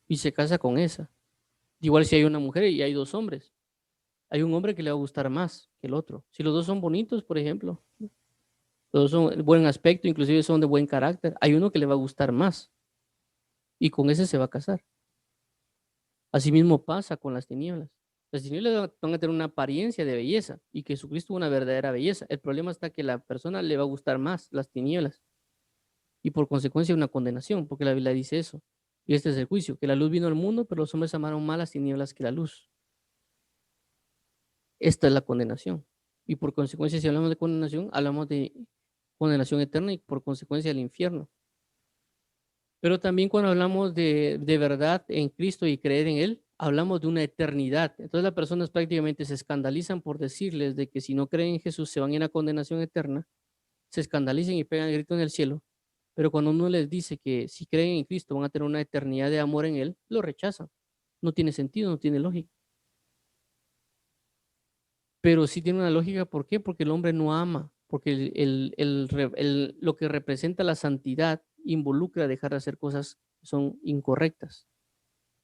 y se casa con esa. Igual si hay una mujer y hay 2 hombres, hay un hombre que le va a gustar más que el otro. Si los dos son bonitos, por ejemplo, los dos son de buen aspecto, inclusive son de buen carácter, hay uno que le va a gustar más y con ese se va a casar. Asimismo pasa con las tinieblas. Las tinieblas van a tener una apariencia de belleza y que Jesucristo es una verdadera belleza. El problema está que la persona le va a gustar más las tinieblas y por consecuencia una condenación, porque la Biblia dice eso. Y este es el juicio, que la luz vino al mundo, pero los hombres amaron más las tinieblas que la luz. Esta es la condenación. Y por consecuencia, si hablamos de condenación, hablamos de condenación eterna y por consecuencia el infierno. Pero también cuando hablamos de verdad en Cristo y creer en Él, hablamos de una eternidad. Entonces las personas prácticamente se escandalizan por decirles de que si no creen en Jesús se van a ir a condenación eterna, se escandalizan y pegan el grito en el cielo. Pero cuando uno les dice que si creen en Cristo van a tener una eternidad de amor en Él, lo rechazan. No tiene sentido, no tiene lógica. Pero sí tiene una lógica, ¿por qué? Porque el hombre no ama, porque lo que representa la santidad involucra dejar de hacer cosas que son incorrectas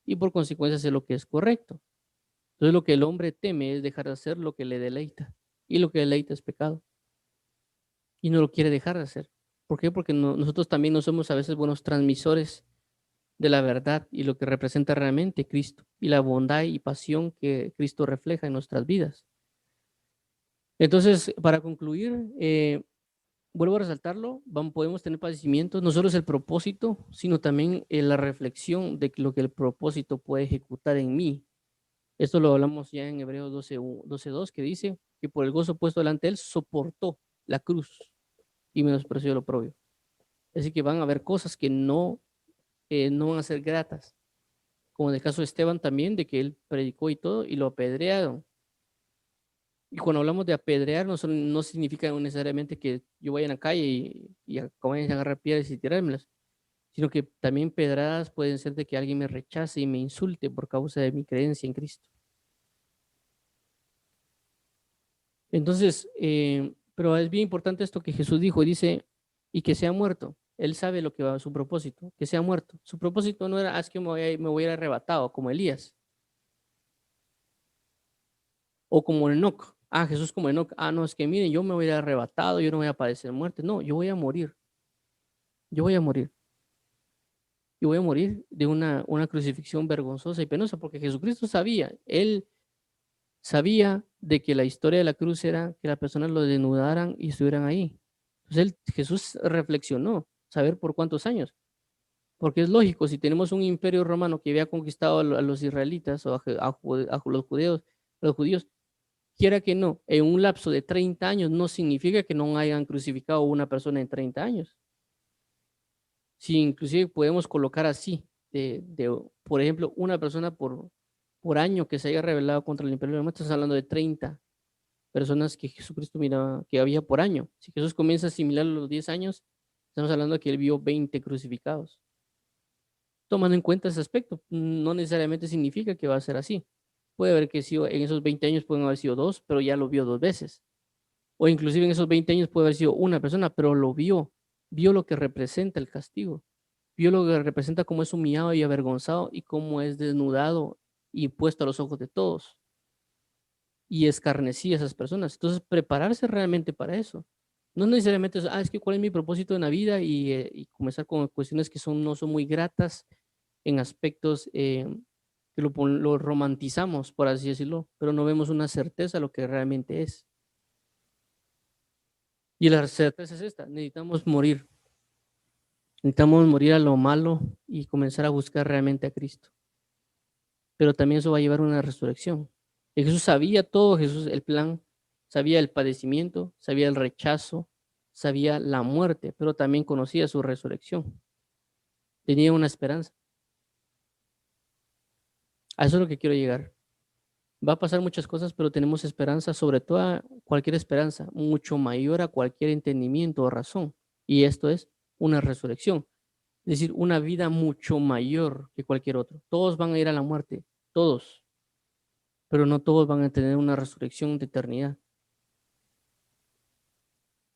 y por consecuencia hacer lo que es correcto. Entonces lo que el hombre teme es dejar de hacer lo que le deleita y lo que deleita es pecado y no lo quiere dejar de hacer. ¿Por qué? Porque nosotros también no somos a veces buenos transmisores de la verdad y lo que representa realmente Cristo y la bondad y pasión que Cristo refleja en nuestras vidas. Entonces, para concluir, vuelvo a resaltarlo, podemos tener padecimientos, no solo es el propósito, sino también la reflexión de lo que el propósito puede ejecutar en mí. Esto lo hablamos ya en Hebreos 12:2, que dice que por el gozo puesto delante de él soportó la cruz. y menosprecio del oprobio. Así que van a haber cosas que no van a ser gratas, como en el caso de Esteban también, de que él predicó y todo, y lo apedrearon. Y cuando hablamos de apedrear, no significa necesariamente que yo vaya en la calle y comience a agarrar piedras y tirármelas, sino que también pedradas pueden ser de que alguien me rechace y me insulte por causa de mi creencia en Cristo. Entonces, pero es bien importante esto que Jesús dijo, dice, y que sea muerto. Él sabe lo que va a su propósito, que sea muerto. Su propósito no era, es que me voy a ir arrebatado, como Elías, o como Enoc. Ah, Jesús como Enoc. Ah, no, es que miren, yo me voy a ir arrebatado, yo no voy a padecer muerte. No, yo voy a morir, yo voy a morir. Y voy a morir de una crucifixión vergonzosa y penosa, porque Jesucristo sabía, él sabía de que la historia de la cruz era que las personas lo desnudaran y estuvieran ahí. Entonces Jesús reflexionó, saber por cuántos años, porque es lógico, si tenemos un imperio romano que había conquistado a los israelitas o a los judíos, quiera que no, en un lapso de 30 años no significa que no hayan crucificado a una persona en 30 años. Si inclusive podemos colocar así, por ejemplo, una persona por año que se haya rebelado contra el imperio romano, estamos hablando de 30 personas que Jesucristo miraba que había por año. Si Jesús comienza a asimilar los 10 años, estamos hablando de que él vio 20 crucificados. Tomando en cuenta ese aspecto, no necesariamente significa que va a ser así. Puede haber que sido, en esos 20 años pueden haber sido dos, pero ya lo vio dos veces. O inclusive en esos 20 años puede haber sido una persona, pero lo vio lo que representa el castigo, vio lo que representa cómo es humillado y avergonzado y cómo es desnudado y puesto a los ojos de todos y escarnecí a esas personas. Entonces, prepararse realmente para eso. No necesariamente es que cuál es mi propósito en la vida y comenzar con cuestiones que no son muy gratas en aspectos que lo romantizamos, por así decirlo, pero no vemos una certeza de lo que realmente es. Y la certeza es esta, necesitamos morir a lo malo y comenzar a buscar realmente a Cristo. Pero también eso va a llevar a una resurrección. Y Jesús sabía todo, Jesús el plan, sabía el padecimiento, sabía el rechazo, sabía la muerte, pero también conocía su resurrección. Tenía una esperanza. A eso es lo que quiero llegar. Va a pasar muchas cosas, pero tenemos esperanza, sobre todo cualquier esperanza, mucho mayor a cualquier entendimiento o razón. Y esto es una resurrección. Es decir, una vida mucho mayor que cualquier otro. Todos van a ir a la muerte, todos, pero no todos van a tener una resurrección de eternidad.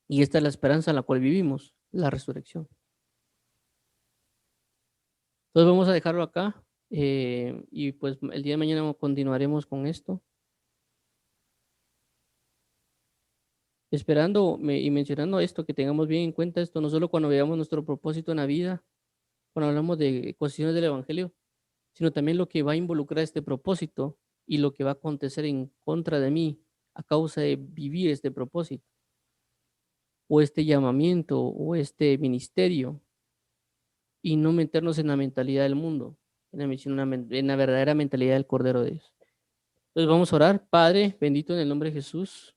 Y esta es la esperanza en la cual vivimos, la resurrección. Entonces vamos a dejarlo acá y pues el día de mañana continuaremos con esto. Esperando y mencionando esto, que tengamos bien en cuenta esto, no solo cuando veamos nuestro propósito en la vida, cuando hablamos de cuestiones del Evangelio, sino también lo que va a involucrar este propósito y lo que va a acontecer en contra de mí a causa de vivir este propósito, o este llamamiento, o este ministerio, y no meternos en la mentalidad del mundo, en la verdadera mentalidad del Cordero de Dios. Entonces vamos a orar. Padre, bendito en el nombre de Jesús,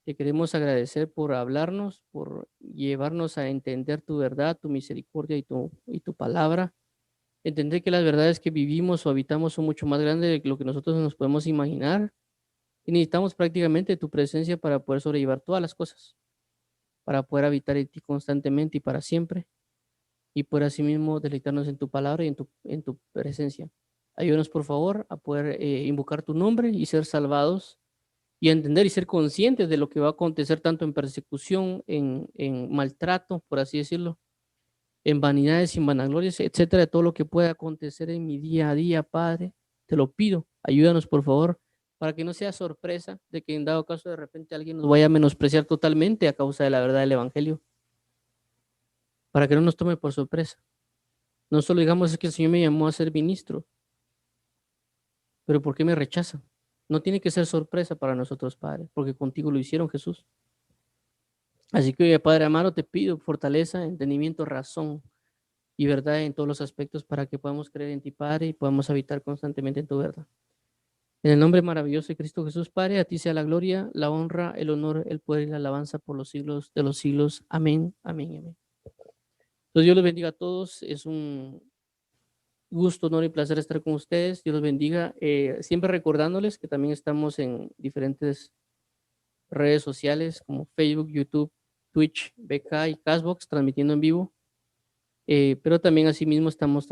te queremos agradecer por hablarnos, por llevarnos a entender tu verdad, tu misericordia y tu palabra. Entender que las verdades que vivimos o habitamos son mucho más grandes de lo que nosotros nos podemos imaginar y necesitamos prácticamente tu presencia para poder sobrellevar todas las cosas, para poder habitar en ti constantemente y para siempre y por asimismo deleitarnos en tu palabra y en tu presencia. Ayúdanos, por favor, a poder invocar tu nombre y ser salvados y a entender y ser conscientes de lo que va a acontecer tanto en persecución, en maltrato, por así decirlo, en vanidades, en vanaglorias, etcétera, de todo lo que pueda acontecer en mi día a día, Padre. Te lo pido. Ayúdanos, por favor, para que no sea sorpresa de que en dado caso de repente alguien nos vaya a menospreciar totalmente a causa de la verdad del Evangelio, para que no nos tome por sorpresa. No solo digamos es que el Señor me llamó a ser ministro, pero ¿por qué me rechazan? No tiene que ser sorpresa para nosotros, Padre, porque contigo lo hicieron, Jesús. Así que, oye, Padre amado, te pido fortaleza, entendimiento, razón y verdad en todos los aspectos para que podamos creer en ti, Padre, y podamos habitar constantemente en tu verdad. En el nombre maravilloso de Cristo Jesús, Padre, a ti sea la gloria, la honra, el honor, el poder y la alabanza por los siglos de los siglos. Amén, amén, amén. Entonces, Dios los bendiga a todos. Es un gusto, honor y placer estar con ustedes. Dios los bendiga. Siempre recordándoles que también estamos en diferentes redes sociales como Facebook, YouTube, Twitch, BK y Castbox, transmitiendo en vivo. Pero también asimismo estamos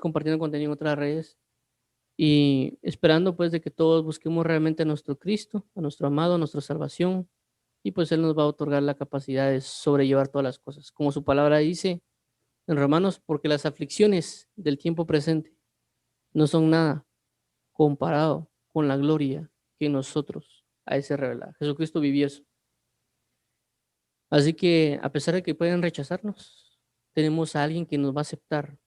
compartiendo contenido en otras redes y esperando pues de que todos busquemos realmente a nuestro Cristo, a nuestro amado, a nuestra salvación, y pues Él nos va a otorgar la capacidad de sobrellevar todas las cosas. Como su palabra dice en Romanos, porque las aflicciones del tiempo presente no son nada comparado con la gloria que nosotros a ese revelar. Jesucristo vivió eso. Así que a pesar de que pueden rechazarnos, tenemos a alguien que nos va a aceptar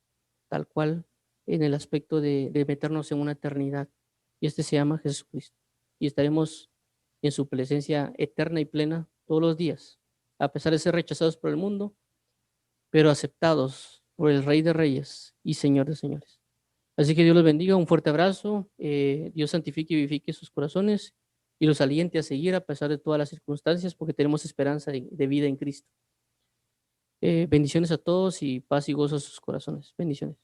tal cual en el aspecto de meternos en una eternidad. Y este se llama Jesucristo. Y estaremos en su presencia eterna y plena todos los días, a pesar de ser rechazados por el mundo, pero aceptados por el Rey de Reyes y Señor de Señores. Así que Dios los bendiga, un fuerte abrazo, Dios santifique y vivifique sus corazones y los aliente a seguir a pesar de todas las circunstancias, porque tenemos esperanza de vida en Cristo. Bendiciones a todos y paz y gozo a sus corazones. Bendiciones.